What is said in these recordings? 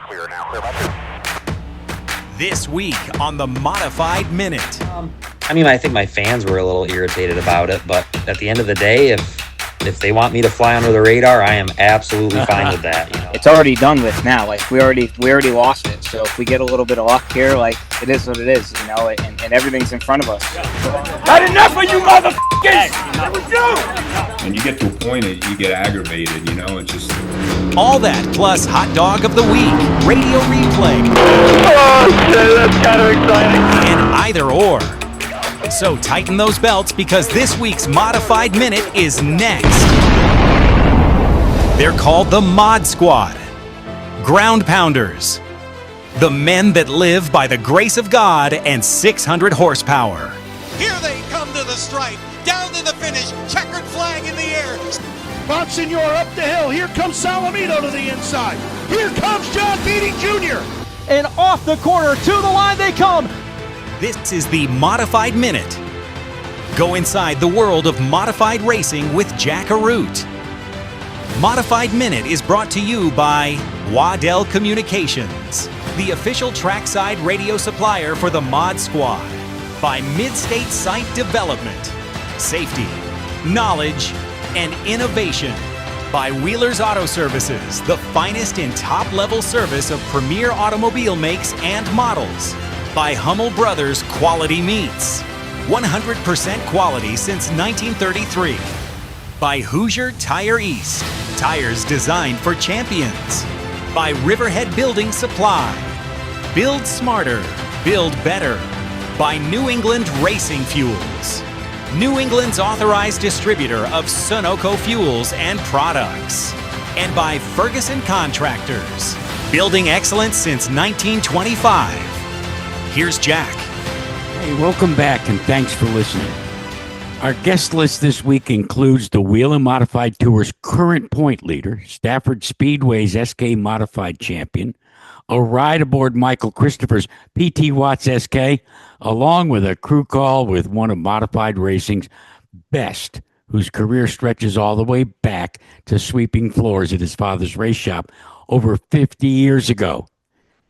clear now. Clear by 2. This week on the Modified Minute. I think my fans were a little irritated about it, but at the end of the day, if they want me to fly under the radar, I am absolutely fine with that. It's already done with now. Like we already lost it. So if we get a little bit of luck here, like it is what it is, and everything's in front of us. Had enough of you motherfuckers! There we go! And you get to a point that you get aggravated, it's just... All that plus Hot Dog of the Week, radio replay. Oh shit, that's kind of exciting. And either or. So tighten those belts because this week's Modified Minute is next. They're called the Mod Squad. Ground Pounders. The men that live by the grace of God and 600 horsepower. Here they come to the stripe, down to the finish, checkered flag in the air. Monsignor up the hill. Here comes Salamito to the inside. Here comes John Beatty Jr. And off the corner to the line they come. This is the Modified Minute. Go inside the world of modified racing with Jack Arute. Modified Minute is brought to you by Waddell Communications, the official trackside radio supplier for the Mod Squad, by Mid-State Site Development, safety, knowledge, and innovation, by Wheeler's Auto Services, the finest in top-level service of premier automobile makes and models, by Hummel Brothers Quality Meats, 100% quality since 1933, by Hoosier Tire East, tires designed for champions, by Riverhead Building Supply, build smarter, build better, by New England Racing Fuels, New England's authorized distributor of Sunoco fuels and products, and by Ferguson Contractors, building excellence since 1925. Here's Jack. Hey, welcome back and thanks for listening. Our guest list this week includes the Whelen Modified Tour's current point leader, Stafford Speedway's SK Modified champion, a ride aboard Michael Christopher's PT Watts SK, along with a crew call with one of Modified Racing's best, whose career stretches all the way back to sweeping floors at his father's race shop over 50 years ago.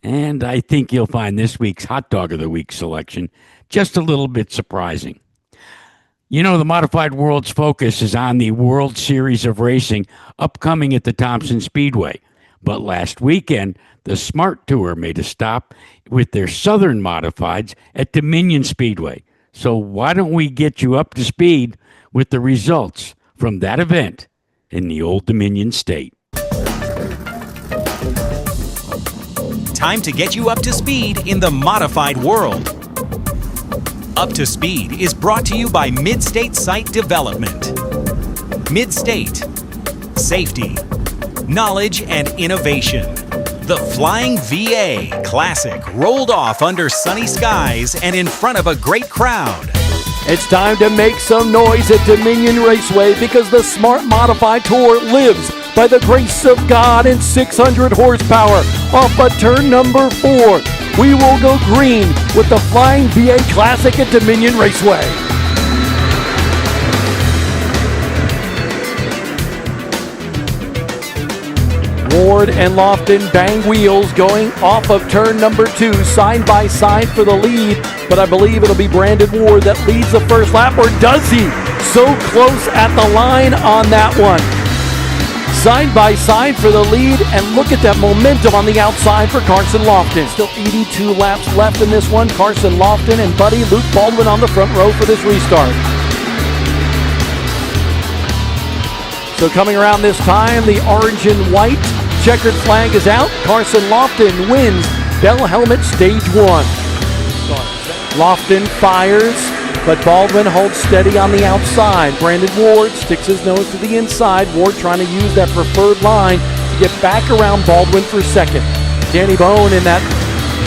And I think you'll find this week's Hot Dog of the Week selection just a little bit surprising. The Modified World's focus is on the World Series of Racing upcoming at the Thompson Speedway. But last weekend, the Smart Tour made a stop with their Southern Modifieds at Dominion Speedway. So why don't we get you up to speed with the results from that event in the Old Dominion State. Time to get you up to speed in the modified world. Up to Speed is brought to you by Mid-State Site Development. Mid-State. Safety. Knowledge and innovation. The Flying VA Classic rolled off under sunny skies and in front of a great crowd. It's time to make some noise at Dominion Raceway because the Smart Modified Tour lives by the grace of God and 600 horsepower off of turn number 4. We will go green with the Flying VA Classic at Dominion Raceway. Ward and Lofton bang wheels going off of turn number 2, side by side for the lead, but I believe it'll be Brandon Ward that leads the first lap, or does he? So close at the line on that one. Side by side for the lead, and look at that momentum on the outside for Carson Lofton. Still 82 laps left in this one. Carson Lofton and buddy Luke Baldwin on the front row for this restart. So coming around this time, the orange and white checkered flag is out. Carson Lofton wins Bell Helmet Stage 1. Lofton fires, but Baldwin holds steady on the outside. Brandon Ward sticks his nose to the inside. Ward trying to use that preferred line to get back around Baldwin for second. Danny Bone in that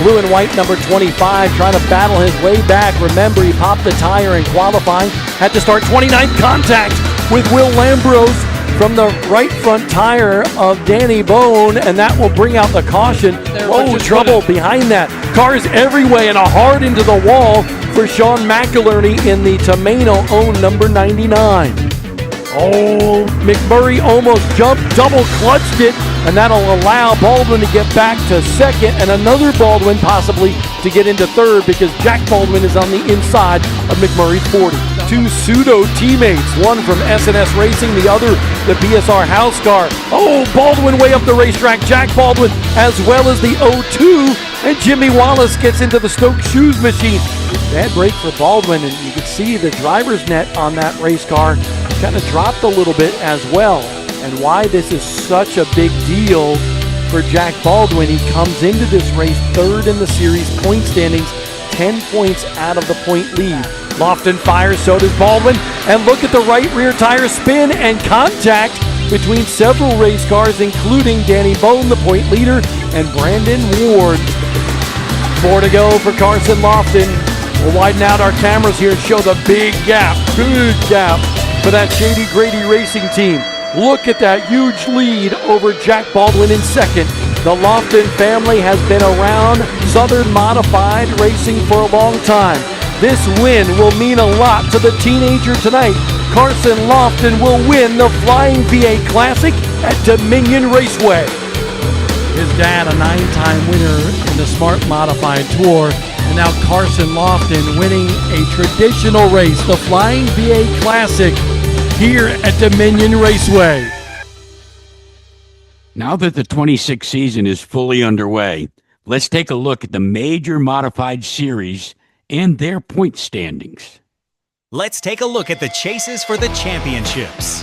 blue and white number 25 trying to battle his way back. Remember, he popped the tire in qualifying. Had to start 29th contact with Will Lambrose from the right front tire of Danny Bone, and that will bring out the caution. Oh, trouble behind that. Cars everywhere and a hard into the wall for Sean McIlerney in the Tomeno owned number 99. Oh, McMurray almost jumped, double clutched it, and that'll allow Baldwin to get back to second and another Baldwin possibly to get into third because Jack Baldwin is on the inside of McMurray's 40. Two pseudo teammates, one from S&S Racing, the other the BSR house car. Oh, Baldwin way up the racetrack. Jack Baldwin as well as the 02, and Jimmy Wallace gets into the Stoke Shoes machine. Bad break for Baldwin, and you can see the driver's net on that race car kind of dropped a little bit as well. And why this is such a big deal for Jack Baldwin. He comes into this race third in the series point standings, 10 points out of the point lead. Lofton fires, so does Baldwin. And look at the right rear tire spin and contact between several race cars, including Danny Bone, the point leader, and Brandon Ward. 4 to go for Carson Lofton. We'll widen out our cameras here and show the big gap for that Shady Grady Racing team. Look at that huge lead over Jack Baldwin in second. The Lofton family has been around Southern Modified Racing for a long time. This win will mean a lot to the teenager tonight. Carson Lofton will win the Flying VA Classic at Dominion Raceway. His dad, a 9-time winner in the Smart Modified Tour, and now Carson Lofton winning a traditional race, the Flying VA Classic, here at Dominion Raceway. Now that the 26th season is fully underway, let's take a look at the major modified series and their point standings. Let's take a look at the chases for the championships.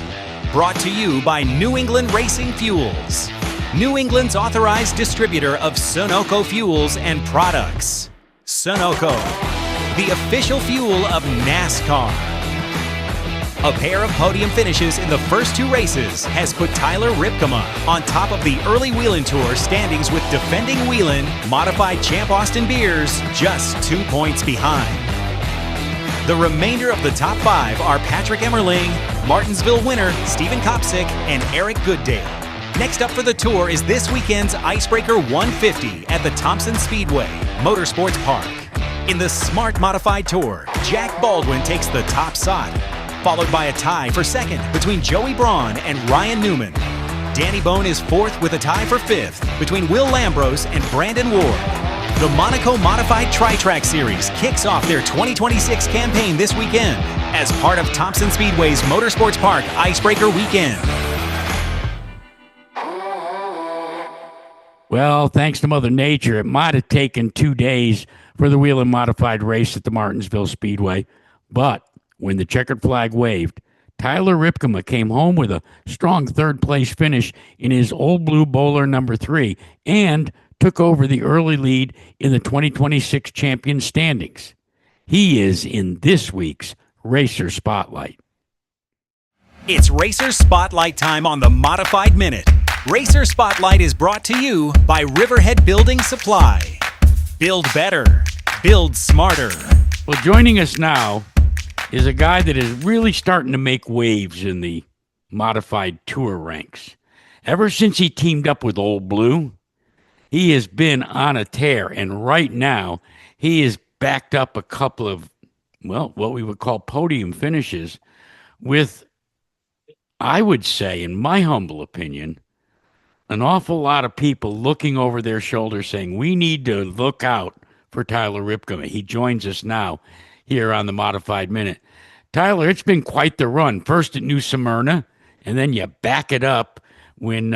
Brought to you by New England Racing Fuels, New England's authorized distributor of Sunoco fuels and products. Sunoco, the official fuel of NASCAR. A pair of podium finishes in the first 2 races has put Tyler Rypkema on top of the early Wheelin' Tour standings with defending Wheelin' Modified champ Austin Beers just 2 points behind. The remainder of the top 5 are Patrick Emmerling, Martinsville winner Stephen Kopsick, and Eric Gooddale. Next up for the Tour is this weekend's Icebreaker 150 at the Thompson Speedway, Motorsports Park. In the Smart Modified Tour, Jack Baldwin takes the top side, followed by a tie for second between Joey Braun and Ryan Newman. Danny Bone is fourth with a tie for fifth between Will Lambros and Brandon Ward. The Monaco Modified Tri-Track Series kicks off their 2026 campaign this weekend as part of Thompson Speedway's Motorsports Park Icebreaker Weekend. Well, thanks to Mother Nature, it might have taken 2 days for the Wheelin' Modified race at the Martinsville Speedway, but when the checkered flag waved, Tyler Rypkema came home with a strong third-place finish in his Old Blue Bowler number 3 and took over the early lead in the 2026 champion standings. He is in this week's Racer Spotlight. It's Racer Spotlight time on the Modified Minute. Racer Spotlight is brought to you by Riverhead Building Supply. Build better. Build smarter. Well, joining us now is a guy that is really starting to make waves in the modified tour ranks. Ever since he teamed up with Old Blue, he has been on a tear, and right now he has backed up a couple of, well, what we would call podium finishes with, I would say, in my humble opinion, an awful lot of people looking over their shoulder saying, we need to look out for Tyler Rypkema. He joins us now here on the Modified Minute. Tyler, it's been quite the run. First at New Smyrna, and then you back it up when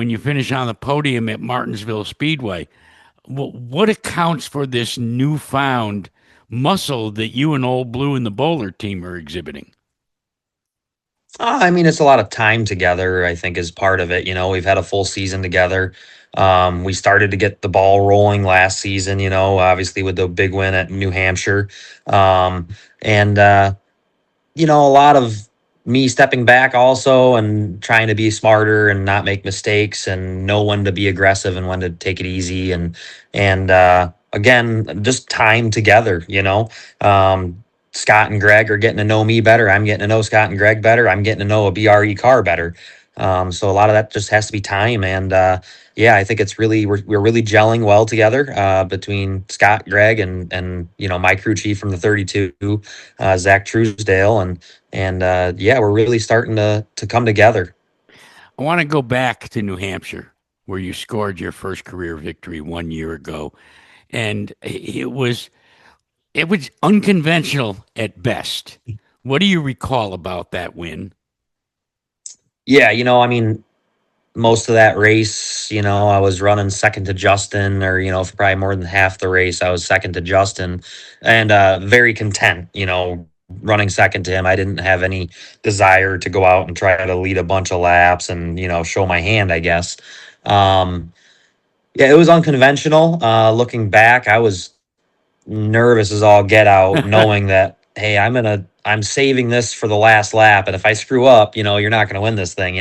you finish on the podium at Martinsville Speedway. What accounts for this newfound muscle that you and Old Blue and the Bowler team are exhibiting? I mean, it's a lot of time together, I think, is part of it. You know, we've had a full season together. We started to get the ball rolling last season, you know, obviously with the big win at New Hampshire. You know, a lot of me stepping back also and trying to be smarter and not make mistakes and know when to be aggressive and when to take it easy. And again, just time together, you know. Scott and Greg are getting to know me better. I'm getting to know Scott and Greg better. I'm getting to know a BRE car better. So a lot of that just has to be time. And yeah, I think it's really, we're really gelling well together between Scott, Greg, and you know, my crew chief from the 32, Zach Truesdale. And yeah, we're really starting to come together. I want to go back to New Hampshire where you scored your first career victory 1 year ago, and it was unconventional at best. What do you recall about that win? Yeah, I mean, most of that race, I was running second to Justin, or, for probably more than half the race, I was second to Justin, and very content, running second to him. I didn't have any desire to go out and try to lead a bunch of laps and, show my hand, I guess. Yeah, it was unconventional. Looking back, I was nervous as all get out, knowing that, hey, I'm saving this for the last lap, and if I screw up, you're not going to win this thing.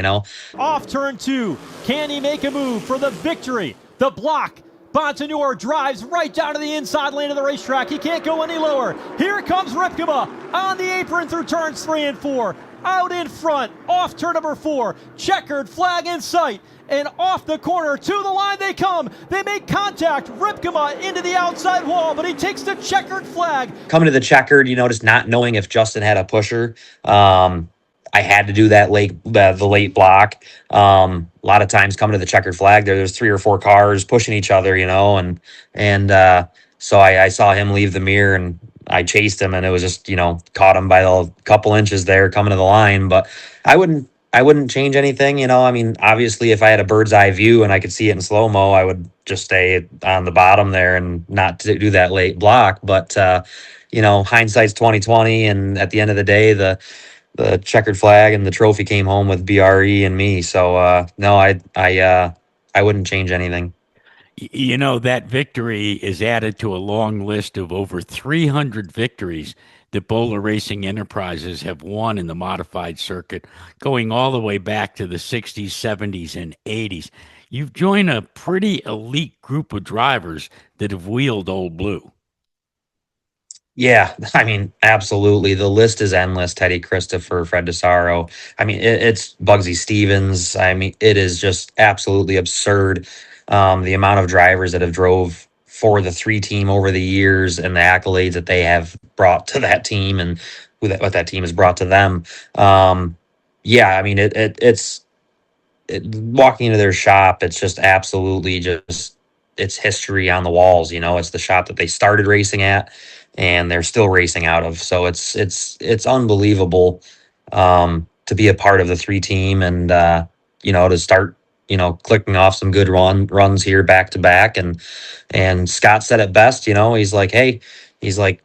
Off turn 2, can he make a move for the victory? The block. Bonteneur drives right down to the inside lane of the racetrack. He can't go any lower. Here comes Rypkema on the apron through turns 3 and 4. Out in front, off turn number 4. Checkered flag in sight. And off the corner to the line they come. They make contact. Rypkema into the outside wall, but he takes the checkered flag. Coming to the checkered, just not knowing if Justin had a pusher. I had to do that the late block. A lot of times coming to the checkered flag, there's 3 or 4 cars pushing each other, and so I saw him leave the mirror, and I chased him, and it was just, caught him by a couple inches there coming to the line. But I wouldn't change anything. I mean, obviously if I had a bird's eye view and I could see it in slow-mo, I would just stay on the bottom there and not do that late block. But, hindsight's 2020. And at the end of the day, the checkered flag and the trophy came home with BRE and me. So, no, I wouldn't change anything. That victory is added to a long list of over 300 victories that Bowler Racing Enterprises have won in the modified circuit, going all the way back to the 60s, 70s, and 80s. You've joined a pretty elite group of drivers that have wheeled Old Blue. Yeah, I mean, absolutely. The list is endless. Teddy Christopher, Fred DeSaro. I mean, it's Bugsy Stevens. I mean, it is just absolutely absurd. The amount of drivers that have drove for the 3 team over the years and the accolades that they have brought to that team and what that team has brought to them. Yeah, I mean, it's walking into their shop. It's just absolutely it's history on the walls. It's the shop that they started racing at and they're still racing out of. So it's unbelievable, to be a part of the 3 team and, to start, clicking off some good runs here back to back. And Scott said it best, he's like,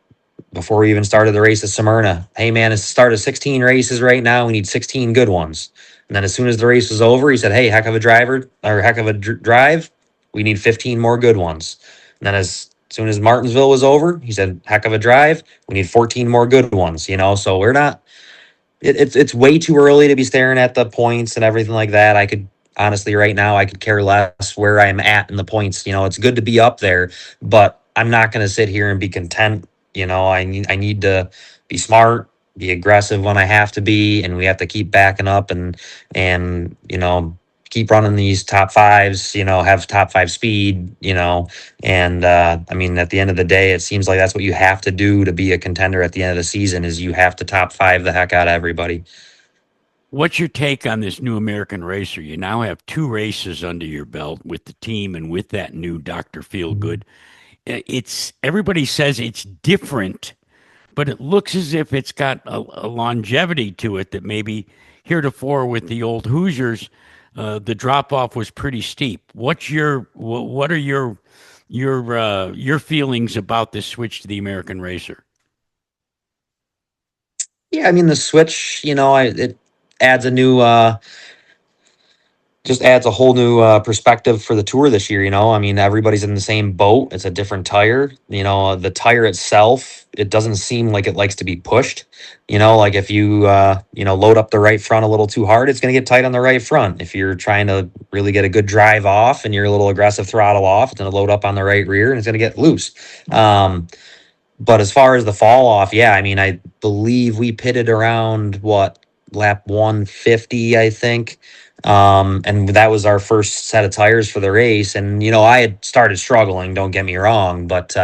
before we even started the race at Smyrna, hey man, it's the start of 16 races right now. We need 16 good ones. And then as soon as the race was over, he said, hey, heck of a drive. We need 15 more good ones. And then as soon as Martinsville was over, he said, heck of a drive. We need 14 more good ones, so we're not, it's way too early to be staring at the points and everything like that. I could, honestly, right now, I could care less where I'm at in the points. It's good to be up there, but I'm not going to sit here and be content. I need to be smart, be aggressive when I have to be, and we have to keep backing up and keep running these top 5s, have top 5 speed, and I mean, at the end of the day, it seems like that's what you have to do to be a contender at the end of the season is you have to top 5 the heck out of everybody. What's your take on this new American racer? You now have 2 races under your belt with the team and with that new Dr. Feelgood. Everybody says it's different, but it looks as if it's got a longevity to it that maybe heretofore with the old Hoosiers, the drop off was pretty steep. What are your feelings about this switch to the American racer? Yeah, I mean, the switch, it adds a new, just adds a whole new perspective for the tour this year. I mean, everybody's in the same boat. It's a different tire. The tire itself, it doesn't seem like it likes to be pushed. Like if you, load up the right front a little too hard, it's going to get tight on the right front. If you're trying to really get a good drive off and you're a little aggressive throttle off, it's going to load up on the right rear and it's going to get loose. But as far as the fall off, yeah, I mean, I believe we pitted around lap 150, I think. And that was our first set of tires for the race. And, I had started struggling, don't get me wrong, but,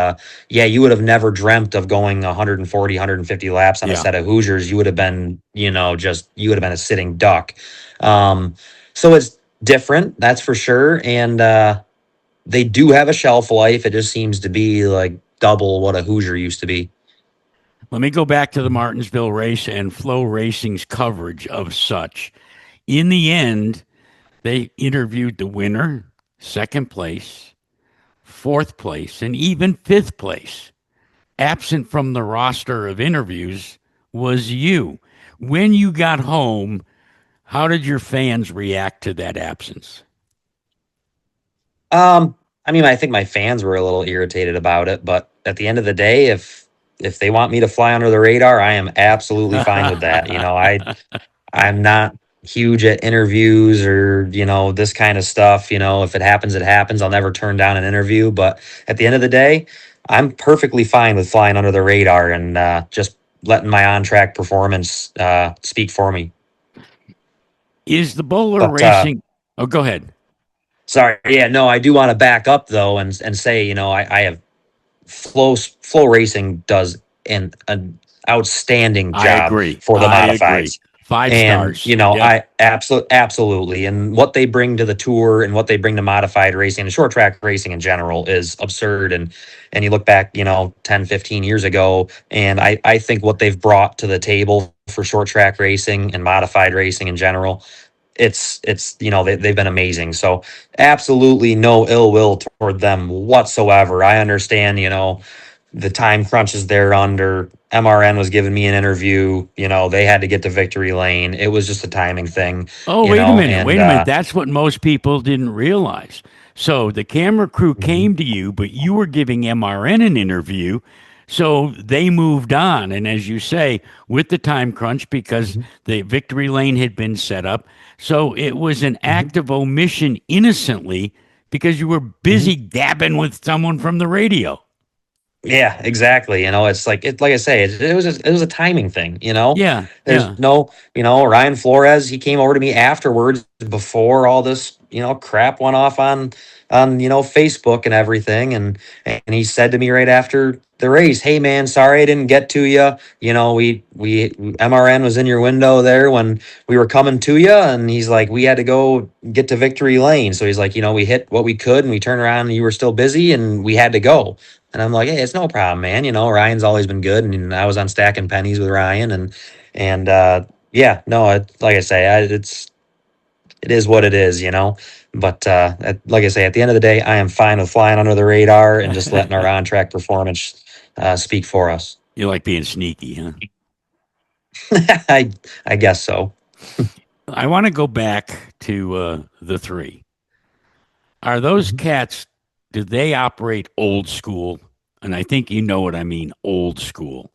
yeah, you would have never dreamt of going 140, 150 laps on a set of Hoosiers. You would have been, you would have been a sitting duck. So it's different, that's for sure. And they do have a shelf life. It just seems to be like double what a Hoosier used to be. Let me go back to the Martinsville race and FloRacing's coverage of such. In the end, they interviewed the winner, second place, fourth place, and even fifth place. Absent from the roster of interviews was you. When you got home, how did your fans react to that absence? I mean, I think my fans were a little irritated about it, but at the end of the day, if they want me to fly under the radar, I am absolutely fine with that. I'm not huge at interviews or, this kind of stuff. If it happens, it happens. I'll never turn down an interview. But at the end of the day, I'm perfectly fine with flying under the radar and just letting my on-track performance speak for me. Is the bowler racing? Oh, go ahead. Sorry. Yeah, no, I do want to back up though and say, I have FloRacing does an outstanding job I agree. for the I modifieds. Agree. 5 stars. Yep. I absolutely. And what they bring to the tour and what they bring to modified racing and short track racing in general is absurd. And you look back, 10, 15 years ago, and I think what they've brought to the table for short track racing and modified racing in general, it's they've been amazing. So absolutely no ill will toward them whatsoever. I understand, the time crunches they're under. MRN was giving me an interview. They had to get to victory lane. It was just a timing thing. Oh, wait a minute. That's what most people didn't realize. So the camera crew came to you, but you were giving MRN an interview. So they moved on. And as you say, with the time crunch, because the victory lane had been set up. So it was an act of omission innocently because you were busy dabbing with someone from the radio. Yeah, exactly. It's like I say, it was a timing thing. Yeah. There's no, Ryan Flores. He came over to me afterwards, before all this, crap went off on Facebook and everything, and he said to me right after the race, "Hey man, sorry I didn't get to you. We MRN was in your window there when we were coming to you, and he's like, we had to go get to victory lane. So he's like, we hit what we could, and we turned around, and you were still busy, and we had to go." And I'm like, "Hey, it's no problem, man. Ryan's always been good." And I was on stacking pennies with Ryan, and like I say, it is what it is, But like I say, at the end of the day, I am fine with flying under the radar and just letting our on-track performance speak for us. You like being sneaky, huh? I guess so. I want to go back to the 3. Are those cats, do they operate old school? And I think you know what I mean, old school.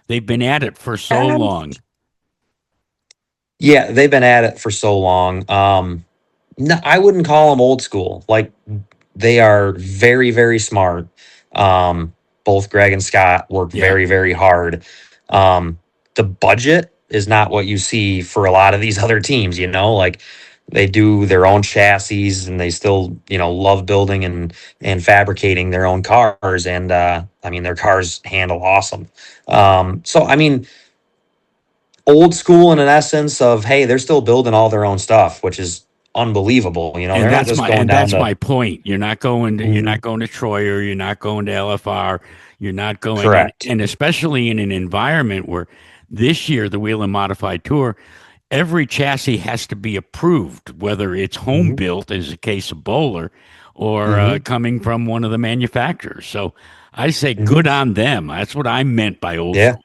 They've been at it for so long. Yeah, they've been at it for so long. No, I wouldn't call them old school. Like, they are very, very smart. Both Greg and Scott work very, very hard. The budget is not what you see for a lot of these other teams, like they do their own chassis and they still, love building and fabricating their own cars. And, their cars handle awesome. Old school in an essence of, hey, they're still building all their own stuff, which is unbelievable. And that's my point. You're not going to, you're not going to Troyer. You're not going to LFR. You're not going. Correct. And especially in an environment where this year, the Wheel and Modified Tour, every chassis has to be approved, whether it's home built, as a case of Bowler, or coming from one of the manufacturers. So I say good on them. That's what I meant by old school.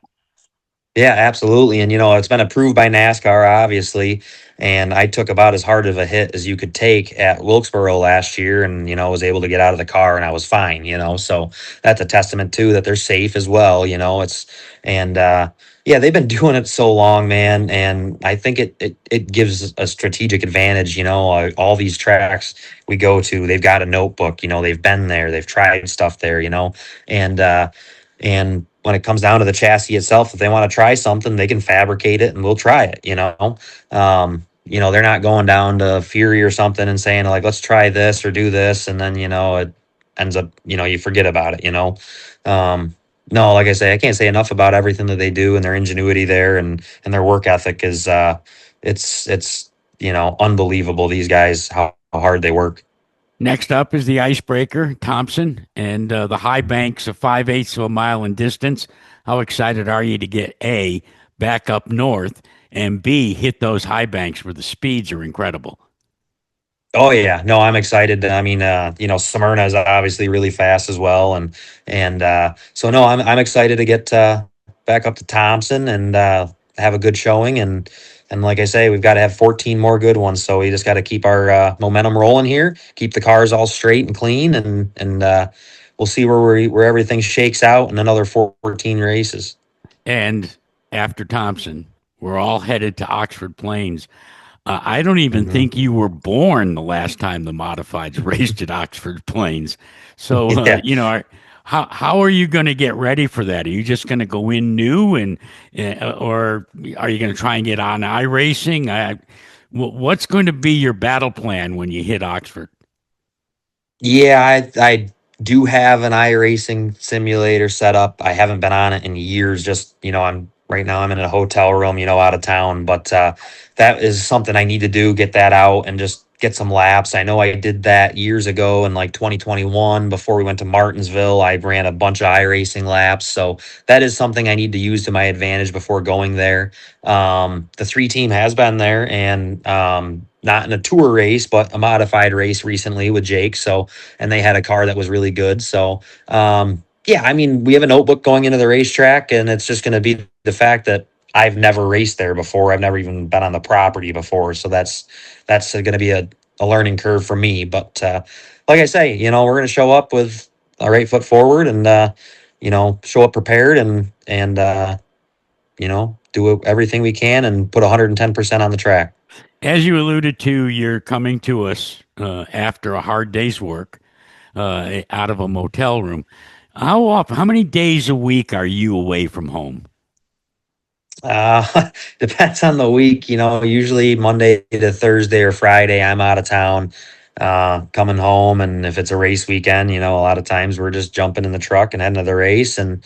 Yeah, absolutely. And, it's been approved by NASCAR, obviously. And I took about as hard of a hit as you could take at Wilkesboro last year and, was able to get out of the car and I was fine, So that's a testament too that they're safe as well, they've been doing it so long, man. And I think it gives a strategic advantage, all these tracks we go to, they've got a notebook, they've been there, they've tried stuff there, and when it comes down to the chassis itself, if they want to try something, they can fabricate it and we'll try it, they're not going down to Fury or something and saying like, let's try this or do this. And then, it ends up, you forget about it, No, like I say, I can't say enough about everything that they do and their ingenuity there and their work ethic is, it's unbelievable. These guys, how hard they work. Next up is the icebreaker, Thompson, and the high banks of 5/8 of a mile in distance. How excited are you to get A, back up north, and B, hit those high banks where the speeds are incredible? Oh yeah, no, I'm excited. I mean, Smyrna is obviously really fast as well, and so no, I'm excited to get back up to Thompson and have a good showing, and like I say, we've got to have 14 more good ones. So we just got to keep our momentum rolling here, keep the cars all straight and clean, and we'll see where everything shakes out in another 14 races. And after Thompson, we're all headed to Oxford Plains. I don't even think you were born the last time the Modifieds raced at Oxford Plains. So, Yeah. how are you going to get ready for that? Are you just going to go in new, or are you going to try and get on iRacing? What's going to be your battle plan when you hit Oxford? Yeah, I do have an iRacing simulator set up. I haven't been on it in years. Just, I'm in a hotel room, out of town, but that is something I need to do, get that out and just get some laps. I know I did that years ago in like 2021 before we went to Martinsville. I ran a bunch of iRacing laps. So that is something I need to use to my advantage before going there. The 3 team has been there and not in a tour race, but a modified race recently with Jake. So, and they had a car that was really good. So, yeah, I mean, we have a notebook going into the racetrack, and it's just going to be the fact that I've never raced there before. I've never even been on the property before. So that's going to be a learning curve for me. But like I say, we're going to show up with our 8 foot forward and, show up prepared and do everything we can and put 110% on the track. As you alluded to, you're coming to us after a hard day's work out of a motel room. How many days a week are you away from home? Depends on the week, usually Monday to Thursday or Friday, I'm out of town, coming home. And if it's a race weekend, a lot of times we're just jumping in the truck and heading to the race. And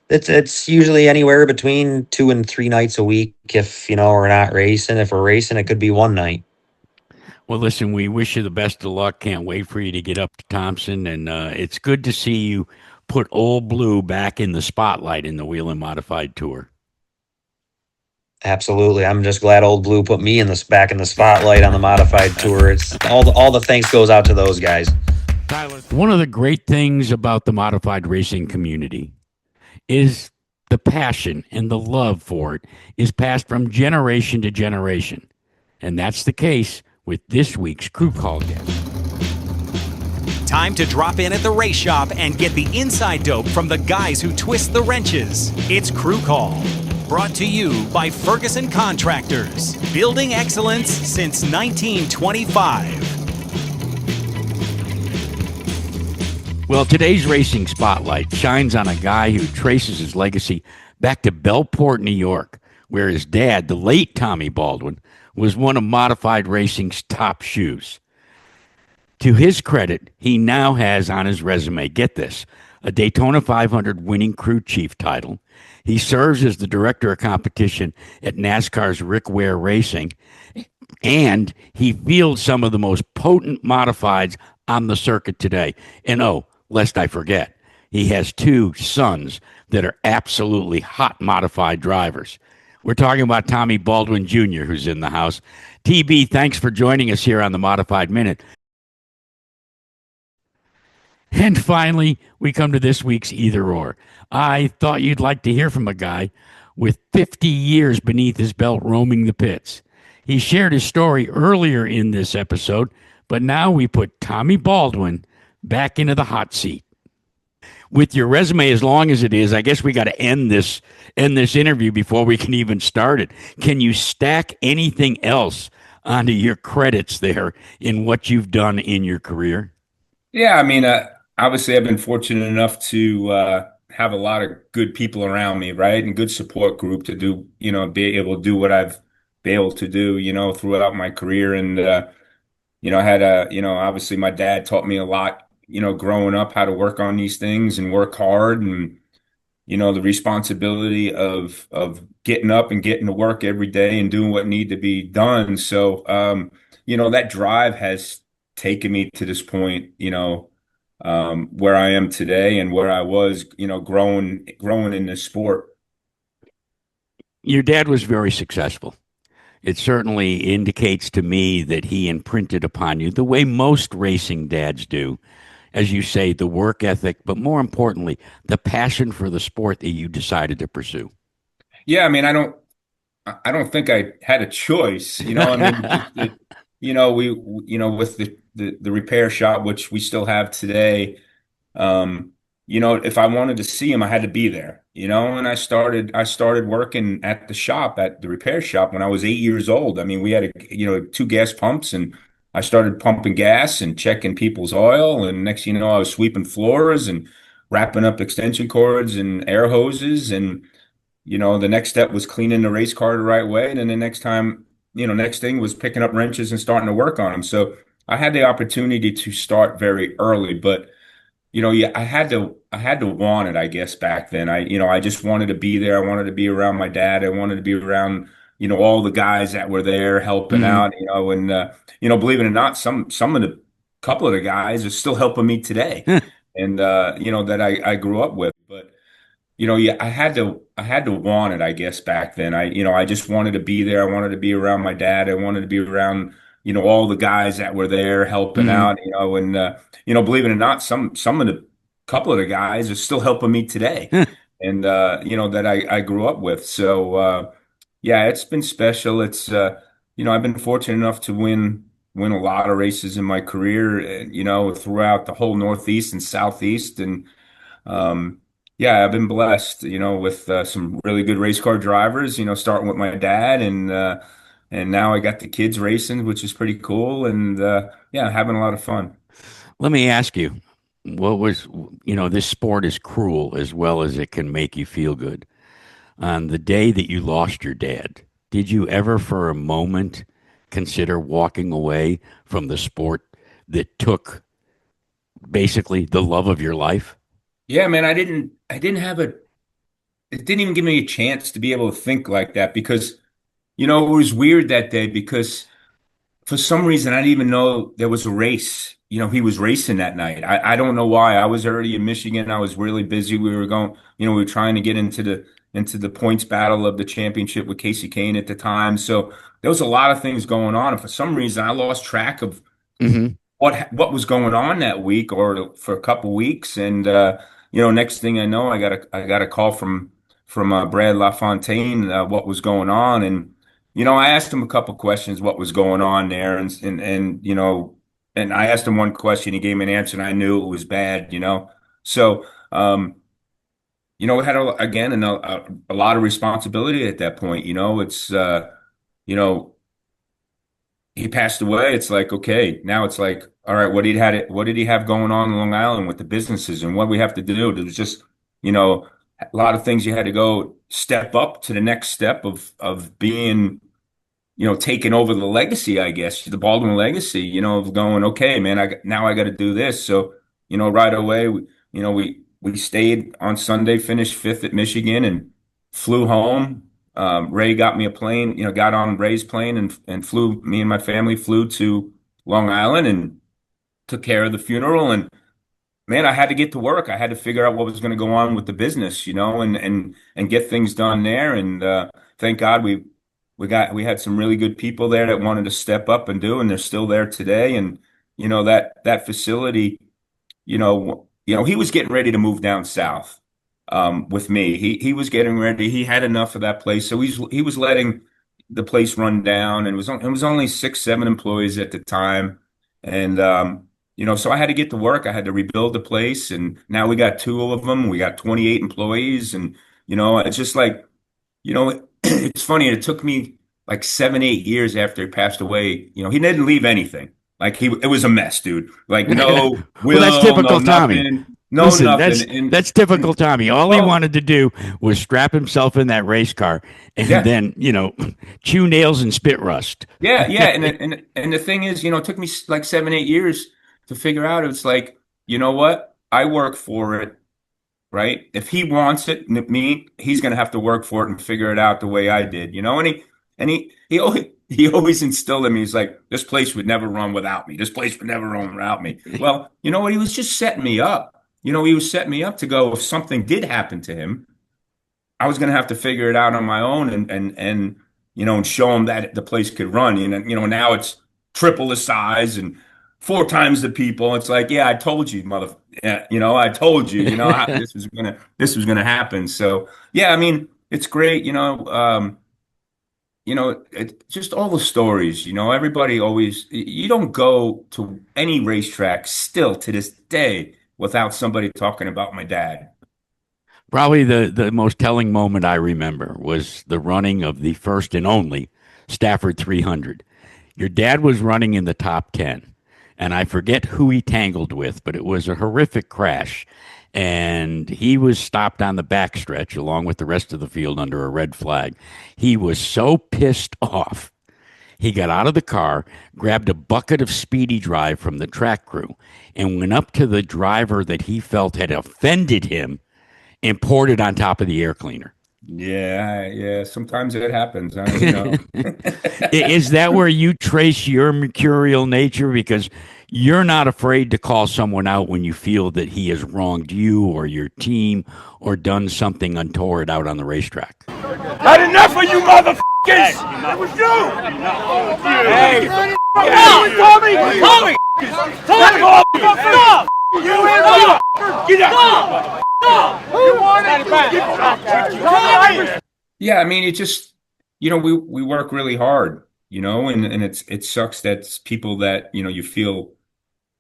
it's usually anywhere between 2 and 3 nights a week. If, we're not racing, if we're racing, it could be one night. Well, listen, we wish you the best of luck. Can't wait for you to get up to Thompson. And it's good to see you put Old Blue back in the spotlight in the Whelen Modified Tour. Absolutely. I'm just glad Old Blue put me back in the spotlight on the Modified Tour. It's all the thanks goes out to those guys. One of the great things about the modified racing community is the passion and the love for it is passed from generation to generation. And that's the case with this week's Crew Call guest. Time to drop in at the race shop and get the inside dope from the guys who twist the wrenches. It's Crew Call, brought to you by Ferguson Contractors, building excellence since 1925. Well, today's racing spotlight shines on a guy who traces his legacy back to Bellport, New York, where his dad, the late Tommy Baldwin, was one of modified racing's top shoes. To his credit, he now has on his resume, get this, a Daytona 500 winning crew chief title. He serves as the director of competition at NASCAR's Rick Ware Racing, and he fields some of the most potent modifieds on the circuit today. And lest I forget, he has 2 sons that are absolutely hot modified drivers. We're talking about Tommy Baldwin Jr., who's in the house. TB, thanks for joining us here on the Modified Minute. And finally, we come to this week's Either Or. I thought you'd like to hear from a guy with 50 years beneath his belt roaming the pits. He shared his story earlier in this episode, but now we put Tommy Baldwin back into the hot seat. With your resume as long as it is, I guess we got to end this interview before we can even start it. Can you stack anything else onto your credits there in what you've done in your career? Yeah, I mean, obviously I've been fortunate enough to have a lot of good people around me, right? And good support group to do, be able to do what I've been able to do, throughout my career. And, I had obviously my dad taught me a lot, growing up, how to work on these things and work hard. And, the responsibility of getting up and getting to work every day and doing what need to be done. So, that drive has taken me to this point, where I am today and where I was, growing in this sport. Your dad was very successful. It certainly indicates to me that he imprinted upon you the way most racing dads do, as you say, the work ethic, but more importantly, the passion for the sport that you decided to pursue. Yeah, I mean, I don't think I had a choice. I mean, with the repair shop, which we still have today. If I wanted to see him, I had to be there. And I started working at the shop, at the repair shop, when I was 8 years old. I mean, we had 2 gas pumps, and I started pumping gas and checking people's oil. And next, I was sweeping floors and wrapping up extension cords and air hoses. And the next step was cleaning the race car the right way. And then the next thing was picking up wrenches and starting to work on them. So I had the opportunity to start very early, but yeah, I had to want it, I guess, back then. I just wanted to be there. I wanted to be around my dad. I wanted to be around, all the guys that were there helping out, and believe it or not, couple of the guys are still helping me today. And that I grew up with. But yeah, I had to want it, I guess, back then. I just wanted to be there. I wanted to be around my dad. I wanted to be around, all the guys that were there helping out, and believe it or not, couple of the guys are still helping me today. And that I grew up with. So yeah, it's been special. It's I've been fortunate enough to win a lot of races in my career, throughout the whole Northeast and Southeast. And yeah, I've been blessed, with some really good race car drivers, starting with my dad, and now I got the kids racing, which is pretty cool. And yeah, having a lot of fun. Let me ask you, this sport is cruel as well as it can make you feel good. On the day that you lost your dad, did you ever for a moment consider walking away from the sport that took basically the love of your life? Yeah, man, it didn't even give me a chance to be able to think like that, because, it was weird that day, because for some reason, I didn't even know there was a race. He was racing that night. I don't know why. I was already in Michigan. I was really busy. We were trying to get into the points battle of the championship with Casey Kane at the time. So there was a lot of things going on. And for some reason, I lost track of what was going on that week, or for a couple weeks. And, next thing I know, I got a call from Brad LaFontaine, what was going on. And, I asked him a couple questions, what was going on there. And I asked him one question, he gave me an answer, and I knew it was bad, So, I had, a lot of responsibility at that point. It's, he passed away. It's like, okay, now it's like, all right, what did he have going on in Long Island with the businesses, and what we have to do? There was just, a lot of things you had to go step up to the next step of being, taking over the legacy, I guess, the Baldwin legacy, of going, okay, man, now I got to do this. So, right away, we stayed on Sunday, finished 5th at Michigan, and flew home. Ray got me a plane, got on Ray's plane and flew, me and my family flew to Long Island and took care of the funeral. And man, I had to get to work. I had to figure out what was going to go on with the business, and get things done there. And thank God we had some really good people there that wanted to step up and do, and they're still there today. And that facility, he was getting ready to move down south with me. He was getting ready. He had enough of that place, so he was letting the place run down. And it was only 6-7 employees at the time. And so I had to get to work. I had to rebuild the place, and now we got 2 of them. We got 28 employees, and it's just like, it's funny. It took me like 7-8 years after he passed away. He didn't leave anything. Like it was a mess, dude. Like no will, well, that's typical no Tommy. Nothing, no Listen, nothing. That's typical Tommy. All he wanted to do was strap himself in that race car and then, chew nails and spit rust. Yeah. And the thing is, it took me like 7-8 years to figure out. It's like, you know what? I work for it. right? If he wants it, he's going to have to work for it and figure it out the way I did, you know? He always instilled in me, he's like, this place would never run without me. This place would never run without me. Well, you know what? He was just setting me up. You know, he was setting me up to go, if something did happen to him, I was going to have to figure it out on my own and you know, and show him that the place could run. And, you know, now it's triple the size and 4 times the people. It's like, yeah, I told you, yeah, you know, I told you, you know, this was gonna happen. So yeah, I mean, it's great, just all the stories, you know, everybody always, you don't go to any racetrack still to this day without somebody talking about my dad. Probably the most telling moment I remember was the running of the first and only Stafford 300. Your dad was running in the top 10, and I forget who he tangled with, but it was a horrific crash. And he was stopped on the backstretch along with the rest of the field under a red flag. He was so pissed off. He got out of the car, grabbed a bucket of Speedy Drive from the track crew, and went up to the driver that he felt had offended him and poured it on top of the air cleaner. Yeah. Sometimes it happens. You know. Is that where you trace your mercurial nature? Because you're not afraid to call someone out when you feel that he has wronged you or your team or done something untoward out on the racetrack. Had enough of you motherfuckers! It was you! Hey! Tommy! Stop! You and get out! Yeah, I mean, it just, you know, we work really hard, you know, and it sucks that it's people that, you know, you feel,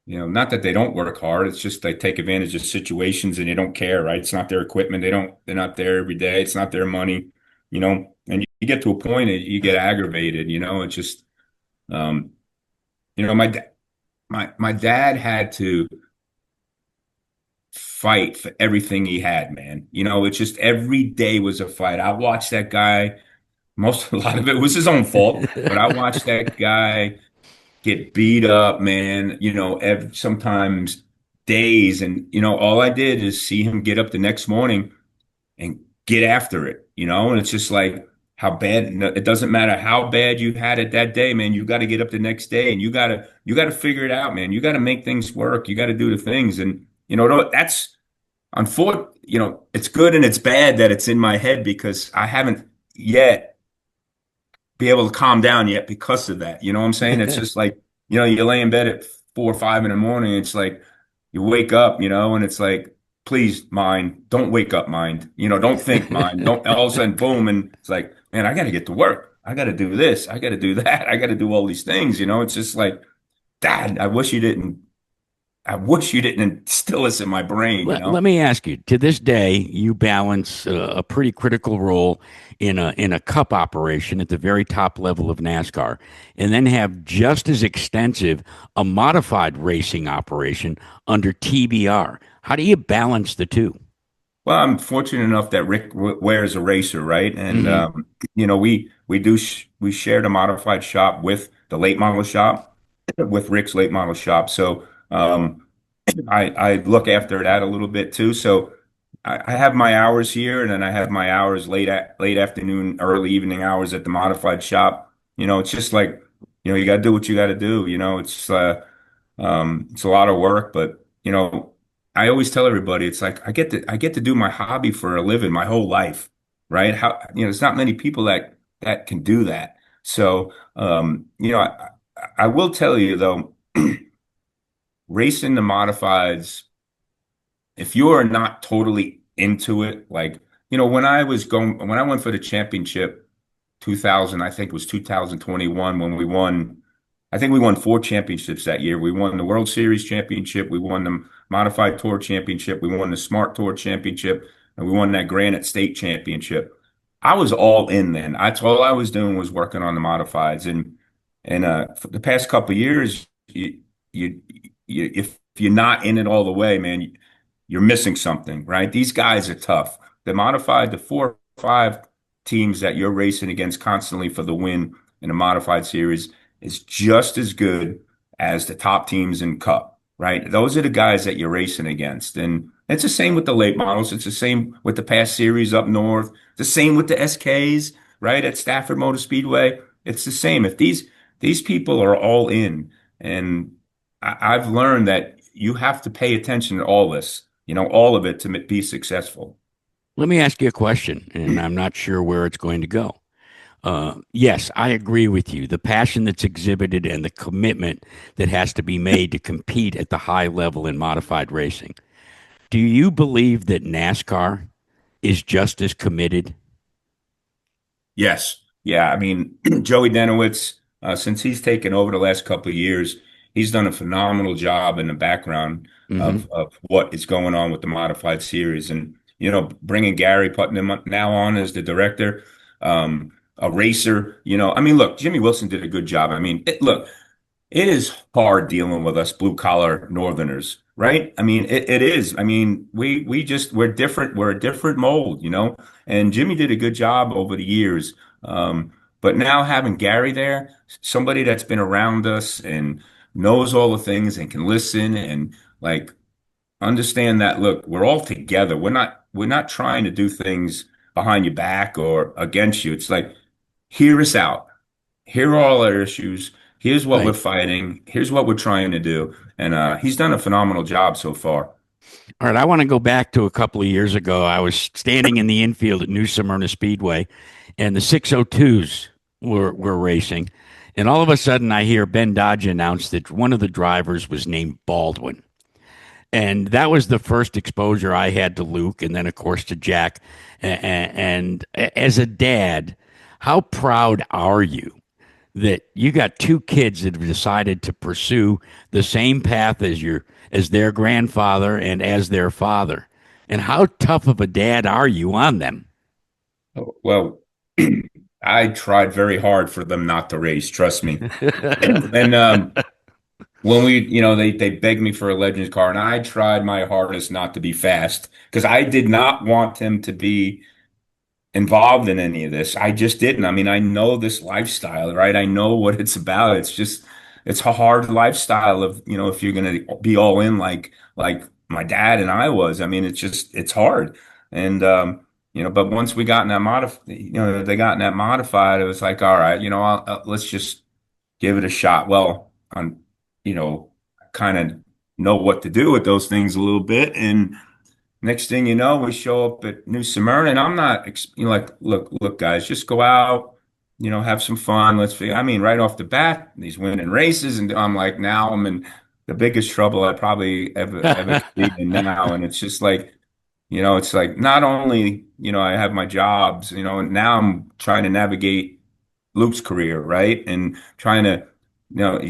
you know, not that they don't work hard, it's just they take advantage of situations and they don't care, right? It's not their equipment. They're not there every day. It's not their money, you know, and you get to a point that you get aggravated, you know, it's just, you know, my dad had to fight for everything he had, man. You know, it's just every day was a fight. I watched that guy, a lot of it was his own fault, but I watched that guy get beat up, man, you know, sometimes days. And, you know, all I did is see him get up the next morning and get after it, you know, and it's just like how bad, it doesn't matter how bad you had it that day, man, you got to get up the next day and you got to figure it out, man. You got to make things work. You got to do the things. And, you know, that's unfortunate, you know, it's good and it's bad that it's in my head because I haven't yet be able to calm down yet because of that. You know what I'm saying? It's just like, you know, you lay in bed at 4 or 5 in the morning. It's like you wake up, you know, and it's like, please, mind, don't wake up, mind. You know, don't think, mind. Don't all of a sudden, boom, and it's like, man, I got to get to work. I got to do this. I got to do that. I got to do all these things. You know, it's just like, Dad, I wish you didn't instill this in my brain. You know? Let me ask you, to this day, you balance a pretty critical role in a cup operation at the very top level of NASCAR, and then have just as extensive a modified racing operation under TBR. How do you balance the two? Well, I'm fortunate enough that Rick Ware is a racer, right? And you know, we share the modified shop with the late model shop, with Rick's late model shop. So I look after that a little bit too. So I have my hours here, and then I have my hours late afternoon, early evening hours at the modified shop. You know, it's just like, you know, you got to do what you got to do. You know, it's a lot of work, but you know, I always tell everybody, it's like I get to do my hobby for a living my whole life, right? How, you know, there's not many people that can do that. So you know, I will tell you though, racing the modifieds, if you are not totally into it, like, you know, when I went for the championship, 2000, I think it was 2021 when we won. I think we won 4 championships that year. We won the World Series championship. We won the Modified Tour championship. We won the Smart Tour championship, and we won that Granite State championship. I was all in then. That's all I was doing was working on the modifieds. And for the past couple of years, if you're not in it all the way, man, you're missing something, right? These guys are tough. The modified, the 4 or 5 teams that you're racing against constantly for the win in a modified series is just as good as the top teams in Cup, right? Those are the guys that you're racing against. And It's the same with the late models. It's the same with the past series up north. The same with the SKs, right? At Stafford Motor Speedway. It's the same. If these people are all in, and I've learned that you have to pay attention to all this, all of it to be successful. Let me ask you a question, and I'm not sure where it's going to go. Yes, I agree with you. The passion that's exhibited and the commitment that has to be made to compete at the high level in modified racing. Do you believe that NASCAR is just as committed? Yes. Yeah. I mean, Joey Denowitz, since he's taken over the last couple of years, he's done a phenomenal job in the background of what is going on with the modified series. And, bringing Gary Putnam now on as the director, a racer, I mean, look, Jimmy Wilson did a good job. I mean, look, it is hard dealing with us blue collar Northerners, right? I mean, it is. I mean, we're different. We're a different mold, and Jimmy did a good job over the years. But now having Gary there, somebody that's been around us and knows all the things and can listen and like understand that, look, we're all together. We're not trying to do things behind your back or against you. It's like, hear us out. Here are all our issues. Here's what we're fighting. Here's what we're trying to do. And he's done a phenomenal job so far. All right, I want to go back to a couple of years ago. I was standing in the infield at New Smyrna Speedway, and the 602s were racing. And all of a sudden, I hear Ben Dodge announce that one of the drivers was named Baldwin. And that was the first exposure I had to Luke, and then, of course, to Jack. And as a dad, how proud are you that you got two kids that have decided to pursue the same path as their grandfather and as their father? And how tough of a dad are you on them? Well, I tried very hard for them not to race, trust me. And when they begged me for a Legends car, and I tried my hardest not to be fast because I did not want him to be involved in any of this. I just didn't. I mean, I know this lifestyle, right? I know what it's about. It's a hard lifestyle of, if you're going to be all in like my dad and I was. I mean, it's hard. And, but once we got in that they got in that modified, it was like, all right, let's just give it a shot. Well, kind of know what to do with those things a little bit. And next thing you know, we show up at New Smyrna, and I'm not, look, guys, just go out, have some fun. I mean, right off the bat, he's winning races, and I'm like, now I'm in the biggest trouble I probably ever been in now. And it's just like, it's like not only, I have my jobs, and now I'm trying to navigate Luke's career, right? And trying to,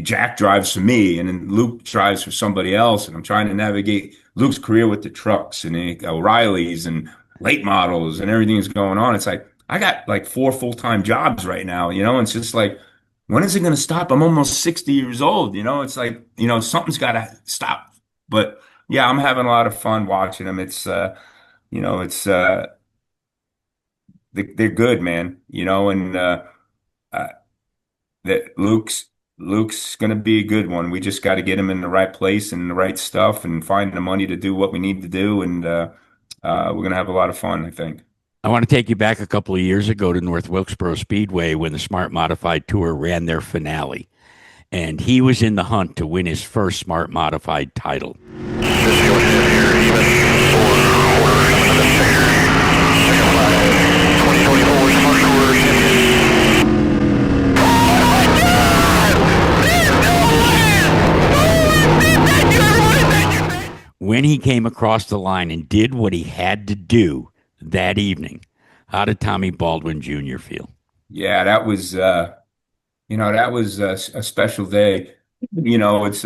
Jack drives for me, and then Luke drives for somebody else, and I'm trying to navigate Luke's career with the trucks and the O'Reillys and late models and everything that's going on. It's like I got like 4 full-time jobs right now, it's just like, when is it going to stop? I'm almost 60 years old, it's like, something's got to stop. But yeah, I'm having a lot of fun watching them. It's they're good, man, and that Luke's going to be a good one. We just got to get him in the right place and the right stuff and find the money to do what we need to do. And we're going to have a lot of fun, I think. I want to take you back a couple of years ago to North Wilkesboro Speedway when the Smart Modified Tour ran their finale. And he was in the hunt to win his first Smart Modified title. When he came across the line and did what he had to do that evening, how did Tommy Baldwin Jr. feel? Yeah, that was a special day. It's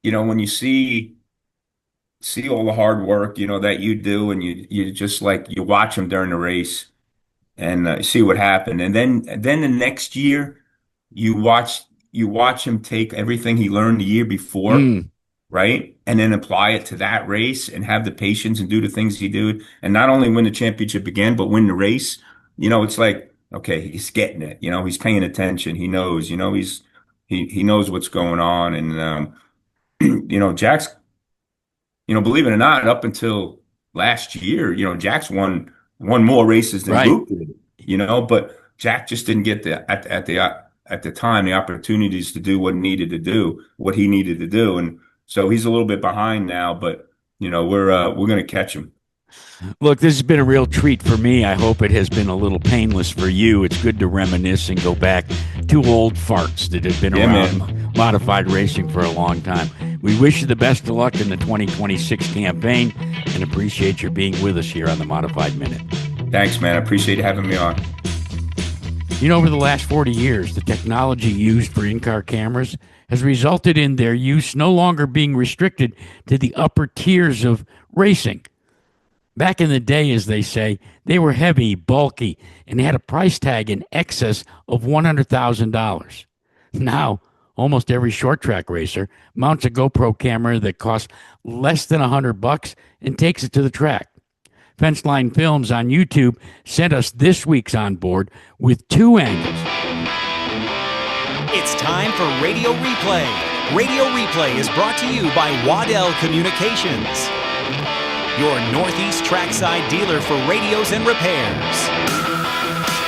when you see all the hard work, that you do, and you just like you watch him during the race and see what happened. And then the next year you watch him take everything he learned the year before. Right? And then apply it to that race and have the patience and do the things he did. And not only win the championship again, but win the race. It's like, okay, he's getting it. He's paying attention. He knows, he knows what's going on. And, Jack's believe it or not, up until last year, Jack's won more races than Right. Luke did, but Jack just didn't get at the time the opportunities to do what he needed to do, and so he's a little bit behind now. But we're going to catch him. Look, this has been a real treat for me. I hope it has been a little painless for you. It's good to reminisce and go back to old farts that have been around modified racing for a long time. We wish you the best of luck in the 2026 campaign and appreciate your being with us here on the Modified Minute. Thanks, man. I appreciate you having me on. Over the last 40 years, the technology used for in-car cameras has resulted in their use no longer being restricted to the upper tiers of racing. Back in the day, as they say, they were heavy, bulky, and had a price tag in excess of $100,000. Now, almost every short track racer mounts a GoPro camera that costs less than $100 and takes it to the track. Fenceline Films on YouTube sent us this week's On Board with 2 angles. It's time for Radio Replay. Radio Replay is brought to you by Waddell Communications, your Northeast trackside dealer for radios and repairs.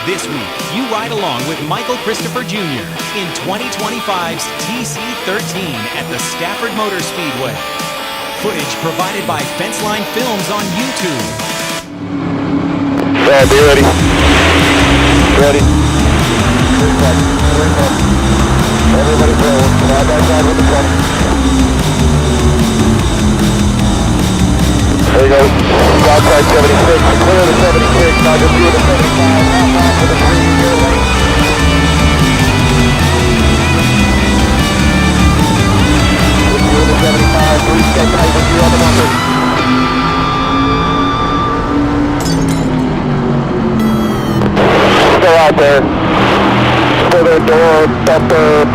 This week, you ride along with Michael Christopher Jr. in 2025's TC13 at the Stafford Motor Speedway. Footage provided by Fenceline Films on YouTube. Yeah, be ready. Ready. Everybody go. Side by side with the front. There you go. Outside 76. Clear the 76. Now just do the 75. Half off with the 3-year lane. Just do the 75. 3 step tight with you on the bumper. Still out there. Still their door. Bumper.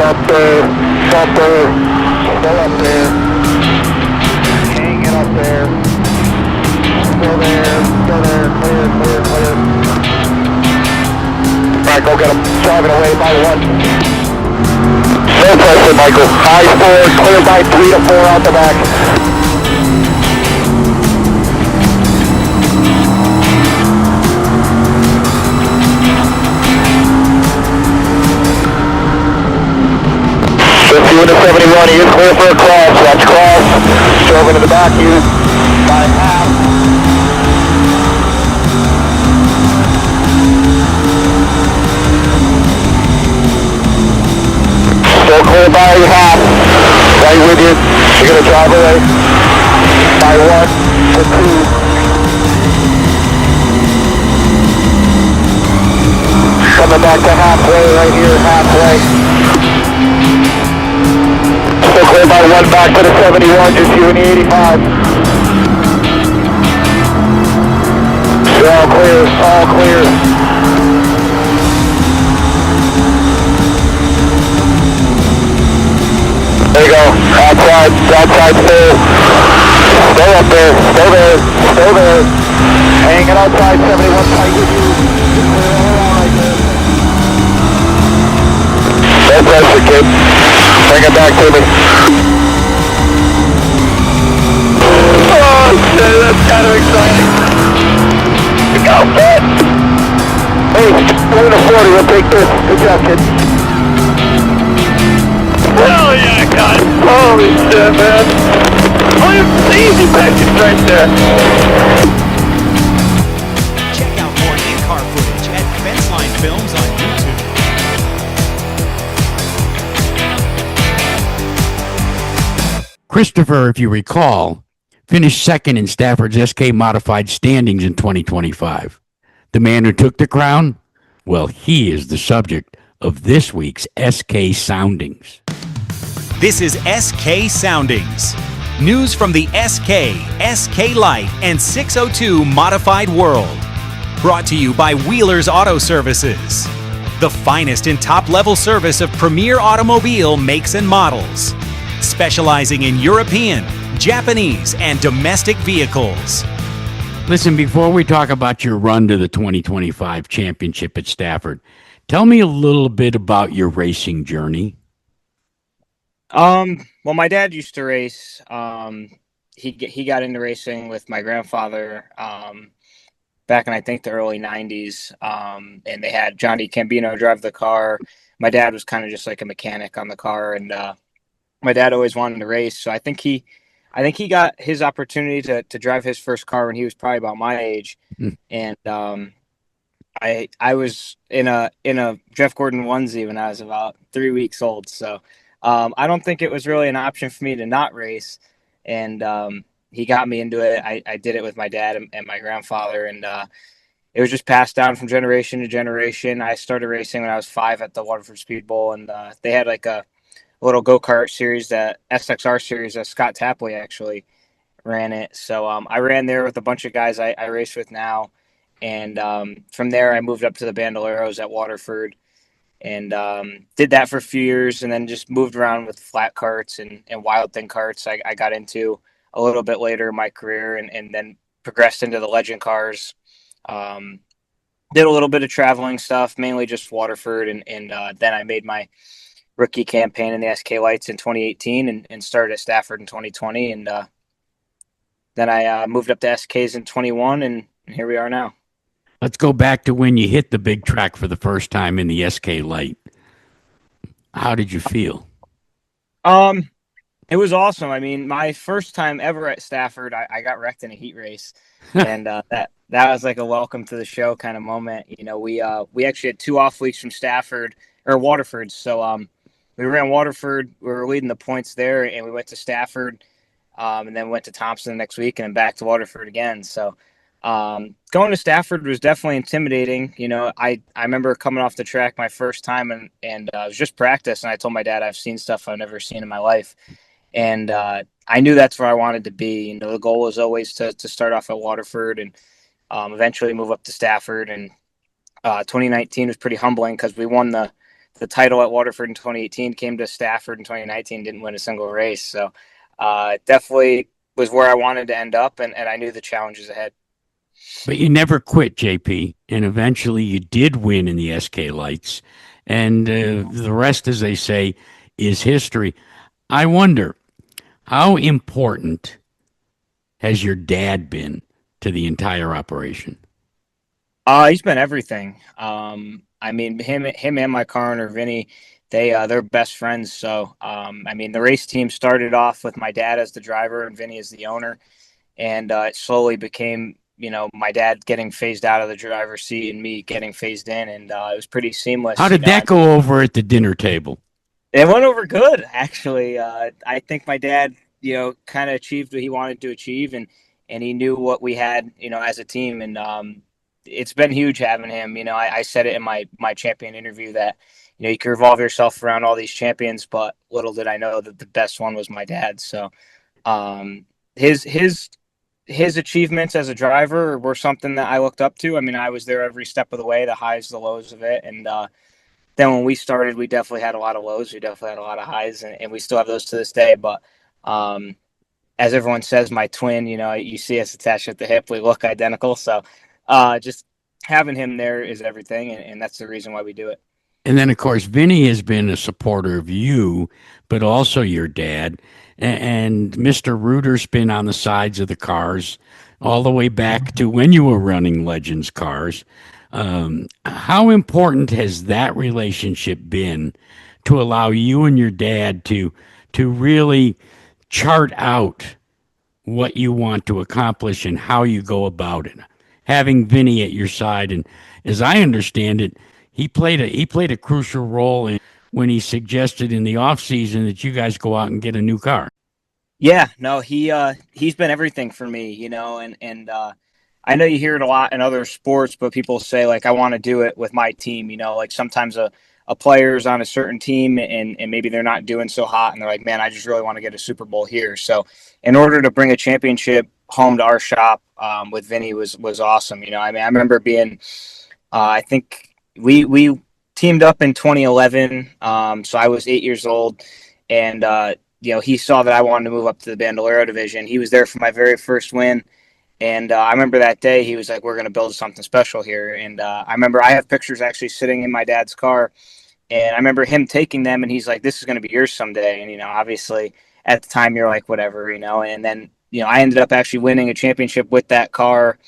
Still up there. Hanging up there. Still there. Clear. Alright, go get him. Driving away by 1. No pressure, Michael. High 4, clear by 3 to 4 out the back. You in the 71, he is clear for a cross. Watch cross. Drove into the back of you by half. Still clear by half. Right with you. You're going to drive away by 1 to 2. Coming back to halfway right here. Halfway. Still clear by 1 back to the 71, just you and the 85. All clear. There you go, outside still. Still up there, still there. Hanging outside 71 tight with you. Just clear all around right there. No pressure, kid. Bring it back to me. Oh, shit, that's kind of exciting. Go, kid! Hey, 1 to 40, we'll take this. Good job, kid. Hell yeah, guys. Holy shit, man. Oh, it's easy package right there. Check out more in-car footage at Fenceline Films on YouTube. Christopher, if you recall, finished second in Stafford's SK Modified standings in 2025. The man who took the crown? Well, he is the subject of this week's SK Soundings. This is SK Soundings. News from the SK Light, and 602 Modified world. Brought to you by Wheeler's Auto Services. The finest in top-level service of premier automobile makes and models. Specializing in European, Japanese, and domestic vehicles. Listen, before we talk about your run to the 2025 championship at Stafford, tell me a little bit about your racing journey. Well, my dad used to race. he got into racing with my grandfather back in, I think, the early 90s. And they had Johnny Cambino drive the car. My dad was kind of just like a mechanic on the car, and my dad always wanted to race. So I think he got his opportunity to drive his first car when he was probably about my age. And I was in a Jeff Gordon onesie when I was about 3 weeks old. So I don't think it was really an option for me to not race. And he got me into it. I did it with my dad and my grandfather, and it was just passed down from generation to generation. I started racing when I was 5 at the Waterford Speed Bowl, and they had like a little go-kart series, that SXR series that Scott Tapley actually ran it. So I ran there with a bunch of guys I race with now. And from there, I moved up to the Bandoleros at Waterford and did that for a few years, and then just moved around with flat carts and wild thing carts. I got into a little bit later in my career, and then progressed into the legend cars. Did a little bit of traveling stuff, mainly just Waterford. And then I made my rookie campaign in the SK Lights in 2018 and started at Stafford in 2020. And then I moved up to SKs in 21, and here we are now. Let's go back to when you hit the big track for the first time in the SK Light. How did you feel? It was awesome. I mean, my first time ever at Stafford, I got wrecked in a heat race, and that was like a welcome to the show kind of moment. You know, we actually had 2 off weeks from Stafford or Waterford, so we ran Waterford. We were leading the points there, and we went to Stafford, and then went to Thompson the next week, and then back to Waterford again. So going to Stafford was definitely intimidating. You know, I remember coming off the track my first time, and it was just practice, and I told my dad I've seen stuff I've never seen in my life. And I knew that's where I wanted to be. You know, the goal was always to start off at Waterford and eventually move up to Stafford. And 2019 was pretty humbling because we won the title at Waterford in 2018, came to Stafford in 2019, didn't win a single race. So definitely was where I wanted to end up, and I knew the challenges ahead. But you never quit, JP, and eventually you did win in the SK Lights. And the rest, as they say, is history. I wonder, how important has your dad been to the entire operation? He's been everything. I mean, him and my car owner, Vinny, they're best friends. So, I mean, the race team started off with my dad as the driver and Vinny as the owner. And it slowly became, you know, my dad getting phased out of the driver's seat and me getting phased in. And it was pretty seamless. How did that go over at the dinner table? It went over good, actually. I think my dad, you know, kind of achieved what he wanted to achieve, and he knew what we had, you know, as a team. And it's been huge having him. You know, I said it in my champion interview that, you know, you can revolve yourself around all these champions, but little did I know that the best one was my dad. So his achievements as a driver were something that I looked up to. I mean, I was there every step of the way, the highs, the lows of it. And then when we started, we definitely had a lot of lows. We definitely had a lot of highs, and we still have those to this day. But as everyone says, my twin, you know, you see us attached at the hip. We look identical. So just having him there is everything, and that's the reason why we do it. And then, of course, Vinny has been a supporter of you, but also your dad. And Mr. Reuter's been on the sides of the cars all the way back to when you were running Legends cars. How important has that relationship been to allow you and your dad to really chart out what you want to accomplish and how you go about it? Having Vinny at your side, and as I understand it, he played a crucial role when he suggested in the off season that you guys go out and get a new car. Yeah, no, he's been everything for me, you know, and I know you hear it a lot in other sports, but people say, like, I want to do it with my team. You know, like sometimes a player's on a certain team and maybe they're not doing so hot, and they're like, man, I just really want to get a Super Bowl here. So in order to bring a championship home to our shop with Vinny was awesome. You know, I mean, I remember being, I think we teamed up in 2011. So I was 8 years old, and, you know, he saw that I wanted to move up to the Bandolero division. He was there for my very first win. And I remember that day he was like, we're going to build something special here. And I remember I have pictures actually sitting in my dad's car. And I remember him taking them, and he's like, this is going to be yours someday. And, you know, obviously at the time you're like, whatever, you know. And then I ended up actually winning a championship with that car.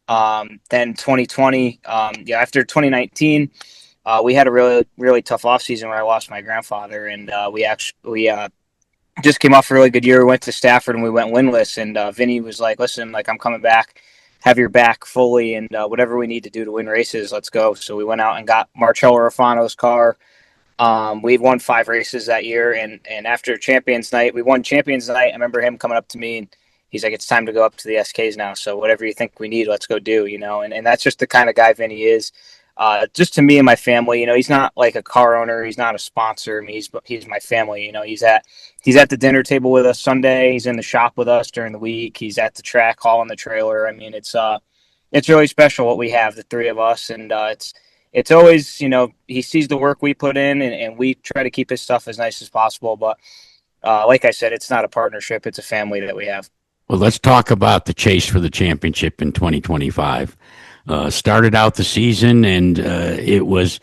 Then 2020, after 2019, we had a really, really tough offseason where I lost my grandfather, and we just came off a really good year. We went to Stafford and we went winless, and Vinny was like, listen, like, I'm coming back, have your back fully, and whatever we need to do to win races, let's go. So we went out and got Marcello Rafano's car. We won 5 races that year, and after Champions Night, we won Champions Night. I remember him coming up to me, and he's like, it's time to go up to the SKs now. So whatever you think we need, let's go do, and that's just the kind of guy Vinny is. Just to me and my family, he's not like a car owner. He's not a sponsor. I mean, he's my family. He's at the dinner table with us Sunday. He's in the shop with us during the week. He's at the track hauling the trailer. I mean, it's really special what we have, the 3 of us. And, it's always, he sees the work we put in, and we try to keep his stuff as nice as possible. But, like I said, it's not a partnership. It's a family that we have. Well, let's talk about the chase for the championship in 2025. Started out the season, and it was,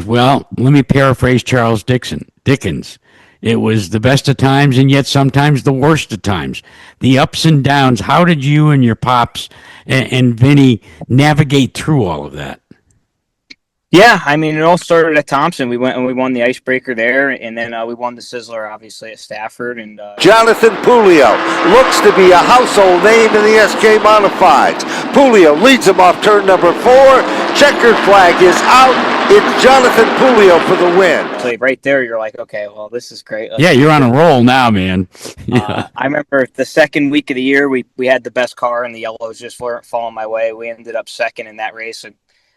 well, let me paraphrase Charles Dickens. It was the best of times, and yet sometimes the worst of times. The ups and downs. How did you and your pops and Vinny navigate through all of that? Yeah, I mean, it all started at Thompson. We went and we won the Icebreaker there, and then we won the Sizzler, obviously, at Stafford. And Jonathan Puleo looks to be a household name in the SK Modifieds. Puleo leads him off turn number 4. Checkered flag is out. It's Jonathan Puleo for the win. So right there, you're like, okay, well, this is great. Yeah, you're on a roll now, man. I remember the second week of the year, we had the best car, and the yellows just weren't falling my way. We ended up second in that race.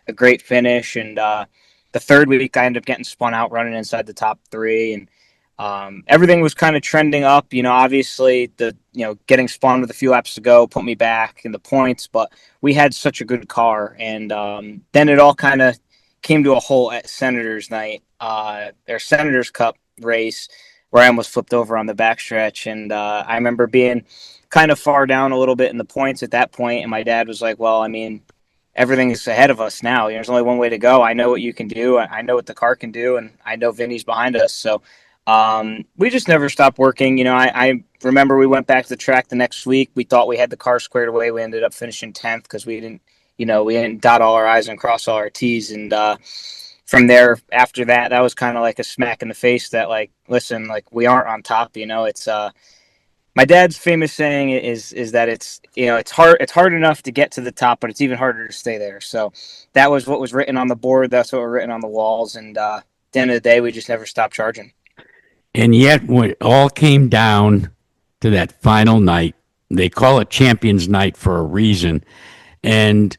A great finish, and the third week I ended up getting spun out running inside the top 3, and everything was kind of trending up. Obviously getting spun with a few laps to go put me back in the points, but we had such a good car, and then it all kind of came to a halt at Senators Night, their Senators Cup race, where I almost flipped over on the backstretch, and I remember being kind of far down a little bit in the points at that point, and my dad was like, well, I mean, everything is ahead of us now. There's only one way to go. I know what you can do. I know what the car can do, and I know Vinny's behind us. So we just never stopped working. I remember we went back to the track the next week. We thought we had the car squared away. We ended up finishing 10th because we didn't dot all our I's and cross all our T's. And from there, after that, that was kind of like a smack in the face that, like, listen, like, we aren't on top. It's my dad's famous saying is that it's hard enough to get to the top, but it's even harder to stay there. So that was what was written on the board. That's what was written on the walls. And at the end of the day, we just never stopped charging. And yet, when it all came down to that final night, they call it Champions Night for a reason. And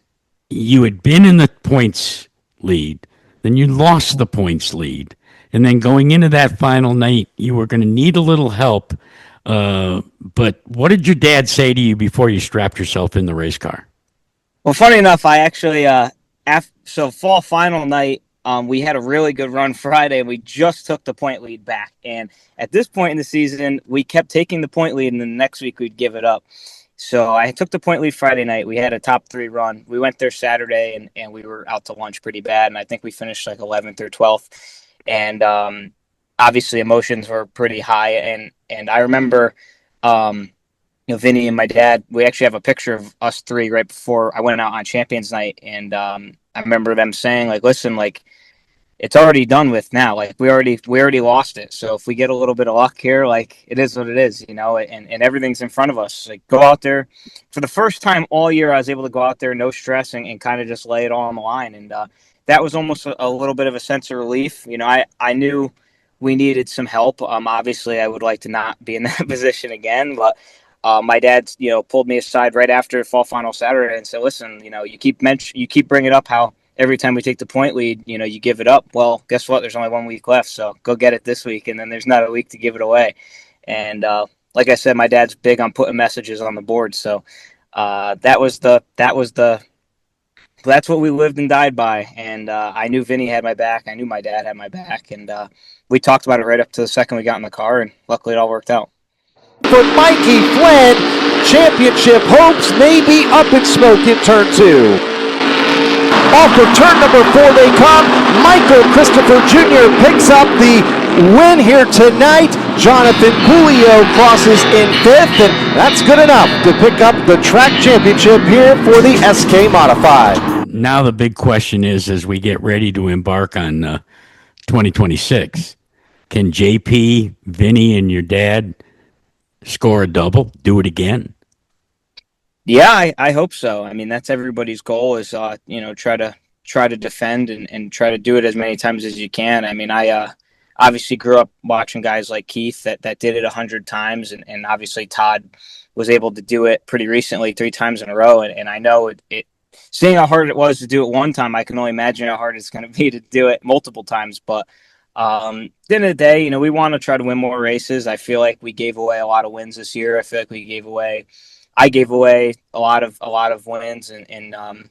you had been in the points lead, then you lost the points lead. And then going into that final night, you were going to need a little help. But what did your dad say to you before you strapped yourself in the race car? Well, funny enough, I actually, so fall final night, we had a really good run Friday, and we just took the point lead back. And at this point in the season, we kept taking the point lead, and then the next week we'd give it up. So I took the point lead Friday night. We had a top 3 run. We went there Saturday, and we were out to lunch pretty bad. And I think we finished like 11th or 12th. And, obviously emotions were pretty high, and I remember, Vinny and my dad, we actually have a picture of us 3 right before I went out on Champions Night, and I remember them saying, like, listen, like, it's already done with now, like, we already lost it, so if we get a little bit of luck here, like, it is what it is, and everything's in front of us. Like, go out there. For the first time all year, I was able to go out there, no stress, and kind of just lay it all on the line, and that was almost a little bit of a sense of relief. I knew we needed some help. Obviously, I would like to not be in that position again, but my dad, pulled me aside right after fall final Saturday and said, "Listen, you keep bringing up how every time we take the point lead, you give it up. Well, guess what? There's only 1 week left, so go get it this week, and then there's not a week to give it away." And like I said, my dad's big on putting messages on the board, so that's what we lived and died by. And I knew Vinny had my back. I knew my dad had my back. And we talked about it right up to the second we got in the car. And luckily it all worked out. For Mikey Flynn, championship hopes may be up in smoke in turn 2. Off of turn number 4 they come. Michael Christopher Jr. picks up the win here tonight. Jonathan Puleo crosses in 5th, and that's good enough to pick up the track championship here for the SK Modified. Now the big question is, as we get ready to embark on 2026, can JP, Vinny, and your dad score a double, do it again? Yeah, I hope so. I mean, that's everybody's goal is, try to defend and try to do it as many times as you can. I mean, I obviously grew up watching guys like Keith that did it 100 times. And obviously Todd was able to do it pretty recently 3 times in a row. And I know it seeing how hard it was to do it one time, I can only imagine how hard it's going to be to do it multiple times. But at the end of the day, we want to try to win more races. I feel like we gave away a lot of wins this year. I feel like I gave away a lot of wins, and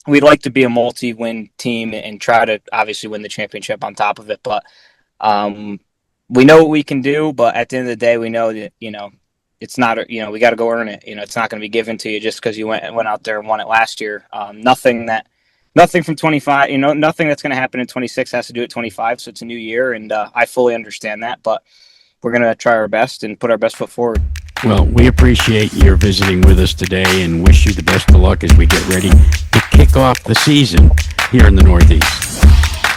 we'd like to be a multi-win team and try to obviously win the championship on top of it. But we know what we can do. But at the end of the day, we know that it's not we got to go earn it. It's not going to be given to you just because you went out there and won it last year. Nothing from 25. Nothing that's going to happen in 26 has to do at 25. So it's a new year, and I fully understand that. But we're going to try our best and put our best foot forward. Well, we appreciate your visiting with us today and wish you the best of luck as we get ready to kick off the season here in the Northeast.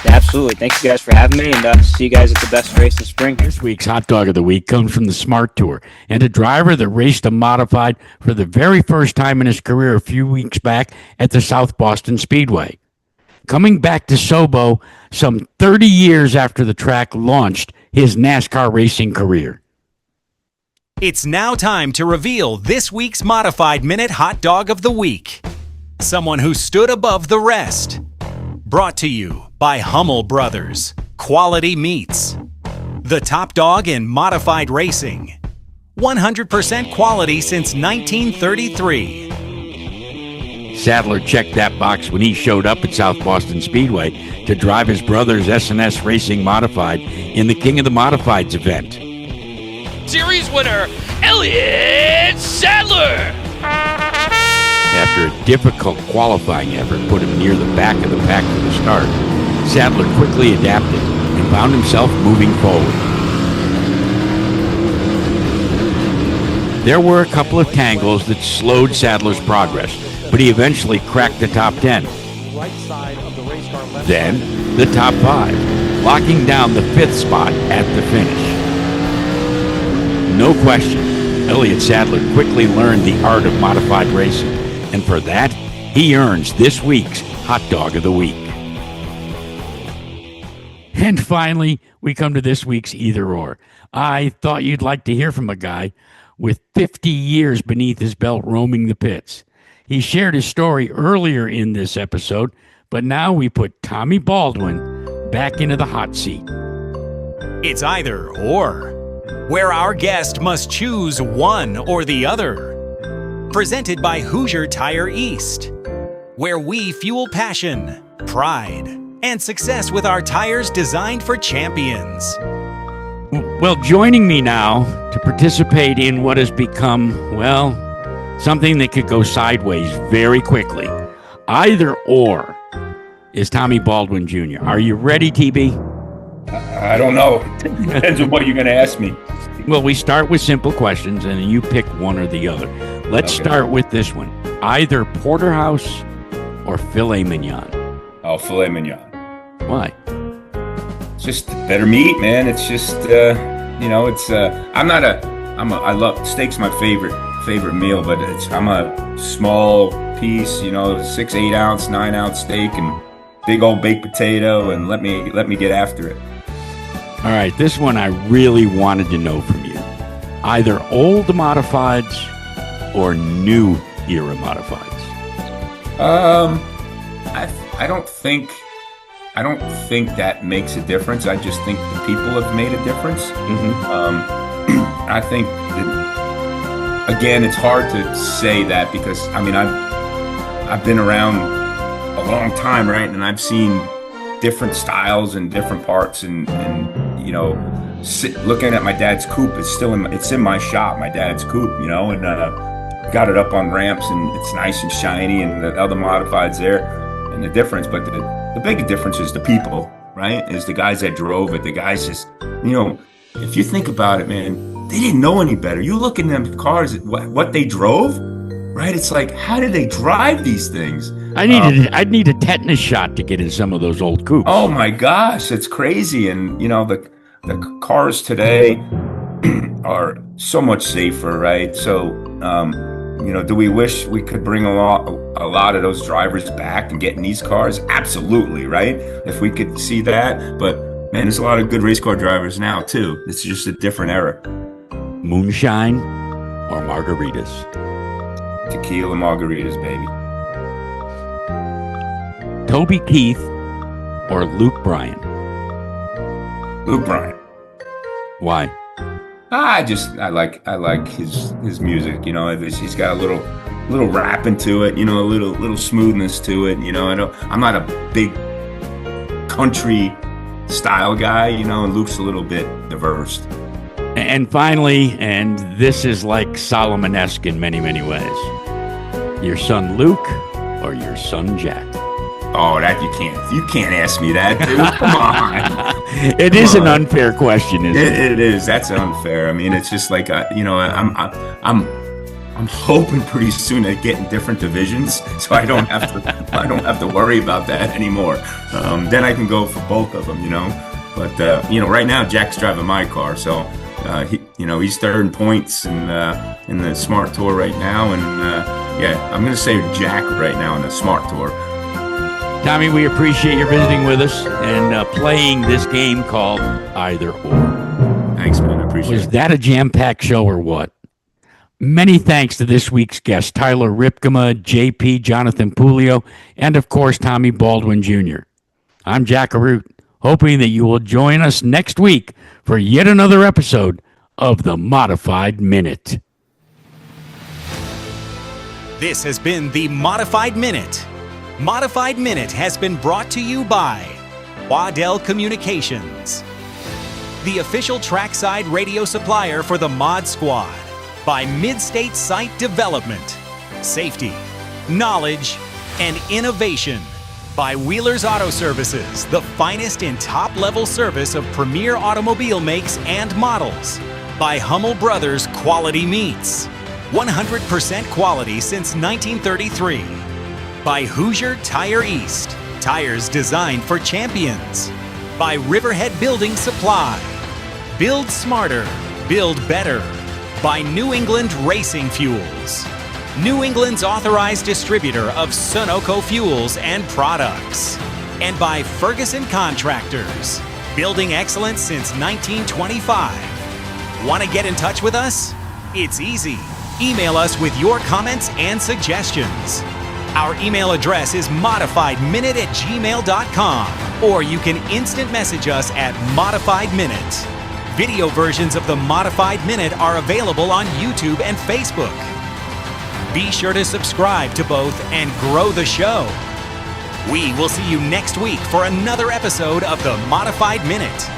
Absolutely. Thanks, you guys, for having me, and see you guys at the best race in spring. This week's Hot Dog of the Week comes from the Smart Tour and a driver that raced a modified for the very first time in his career a few weeks back at the South Boston Speedway. Coming back to Sobo some 30 years after the track launched his NASCAR racing career. It's now time to reveal this week's Modified Minute Hot Dog of the Week. Someone who stood above the rest. Brought to you by Hummel Brothers, Quality Meats, the top dog in modified racing. 100% quality since 1933. Sadler checked that box when he showed up at South Boston Speedway to drive his brother's S&S Racing Modified in the King of the Modifieds event. Series winner, Elliott Sadler! After a difficult qualifying effort put him near the back of the pack for the start, Sadler quickly adapted and found himself moving forward. There were a couple of tangles that slowed Sadler's progress, but he eventually cracked the top 10. Then, the top 5, locking down the 5th spot at the finish. No question, Elliott Sadler quickly learned the art of modified racing, and for that, he earns this week's Hot Dog of the Week. And finally, we come to this week's Either Or. I thought you'd like to hear from a guy with 50 years beneath his belt roaming the pits. He shared his story earlier in this episode, but now we put Tommy Baldwin back into the hot seat. It's Either Or, where our guest must choose one or the other. Presented by Hoosier Tire East, where we fuel passion, pride, and success with our tires designed for champions. Well, joining me now to participate in what has become, something that could go sideways very quickly. Either Or is Tommy Baldwin Jr. Are you ready, TB? I don't know. Depends on what you're going to ask me. Well, we start with simple questions, and you pick one or the other. Let's start with this one. Either porterhouse or filet mignon? Oh, filet mignon. Why? It's just better meat, man. It's just, I love, steak's my favorite meal, but I'm a small piece, 6, 8 ounce, 9 ounce steak and big old baked potato, and let me get after it. All right, this one I really wanted to know from you. Either old modifieds or new era modifieds? I don't think that makes a difference. I just think the people have made a difference. I think that, again, it's hard to say that because I've been around a long time, right? And I've seen different styles and different parts, and looking at my dad's coupe, it's in my shop, my dad's coupe, and got it up on ramps, and it's nice and shiny, and the other modifieds there, and the difference. But the big difference is the people, right? Is the guys that drove it, the guys just, if you think about it, man, they didn't know any better. You look in them cars, what they drove, right? It's like, how did they drive these things? I'd need a tetanus shot to get in some of those old coupes. Oh my gosh, it's crazy. And the cars today are so much safer, right? So, do we wish we could bring a lot of those drivers back and get in these cars? Absolutely, right? If we could see that. But man, there's a lot of good race car drivers now too. It's just a different era. Moonshine or margaritas? Tequila margaritas, baby. Toby Keith or Luke Bryan? Luke Bryan. Why? I like his music. He's got a little rap into it. A little smoothness to it. I'm not a big country style guy. And Luke's a little bit diverse. And finally, and this is like Solomon-esque in many, many ways. Your son Luke or your son Jack? Oh, that you can't ask me that, dude. Come on. It is an unfair question, isn't it? It is. That's unfair. I mean, it's just like I'm hoping pretty soon to get in different divisions, so I don't have to worry about that anymore. Then I can go for both of them, But right now Jack's driving my car, so he's third in points in the Smart Tour right now, and I'm going to say Jack right now in the Smart Tour. Tommy, we appreciate your visiting with us and playing this game called Either Or. Thanks, man. I appreciate it. Was that a jam-packed show or what? Many thanks to this week's guests, Tyler Rypkema, JP, Jonathan Puleo, and of course, Tommy Baldwin Jr. I'm Jack Arute, hoping that you will join us next week for yet another episode of the Modified Minute. This has been the Modified Minute. Modified Minute has been brought to you by Waddell Communications, the official trackside radio supplier for the Mod Squad, by Midstate Site Development, safety, knowledge, and innovation, by Wheeler's Auto Services, the finest in top-level service of premier automobile makes and models, by Hummel Brothers Quality Meats, 100% quality since 1933, by Hoosier Tire East, tires designed for champions, by Riverhead Building Supply, build smarter, build better, by New England Racing Fuels, New England's authorized distributor of Sunoco fuels and products, and by Ferguson Contractors, building excellence since 1925. Want to get in touch with us? It's easy. Email us with your comments and suggestions. Our email address is modifiedminute@gmail.com, or you can instant message us at Modified Minute. Video versions of the Modified Minute are available on YouTube and Facebook. Be sure to subscribe to both and grow the show. We will see you next week for another episode of the Modified Minute.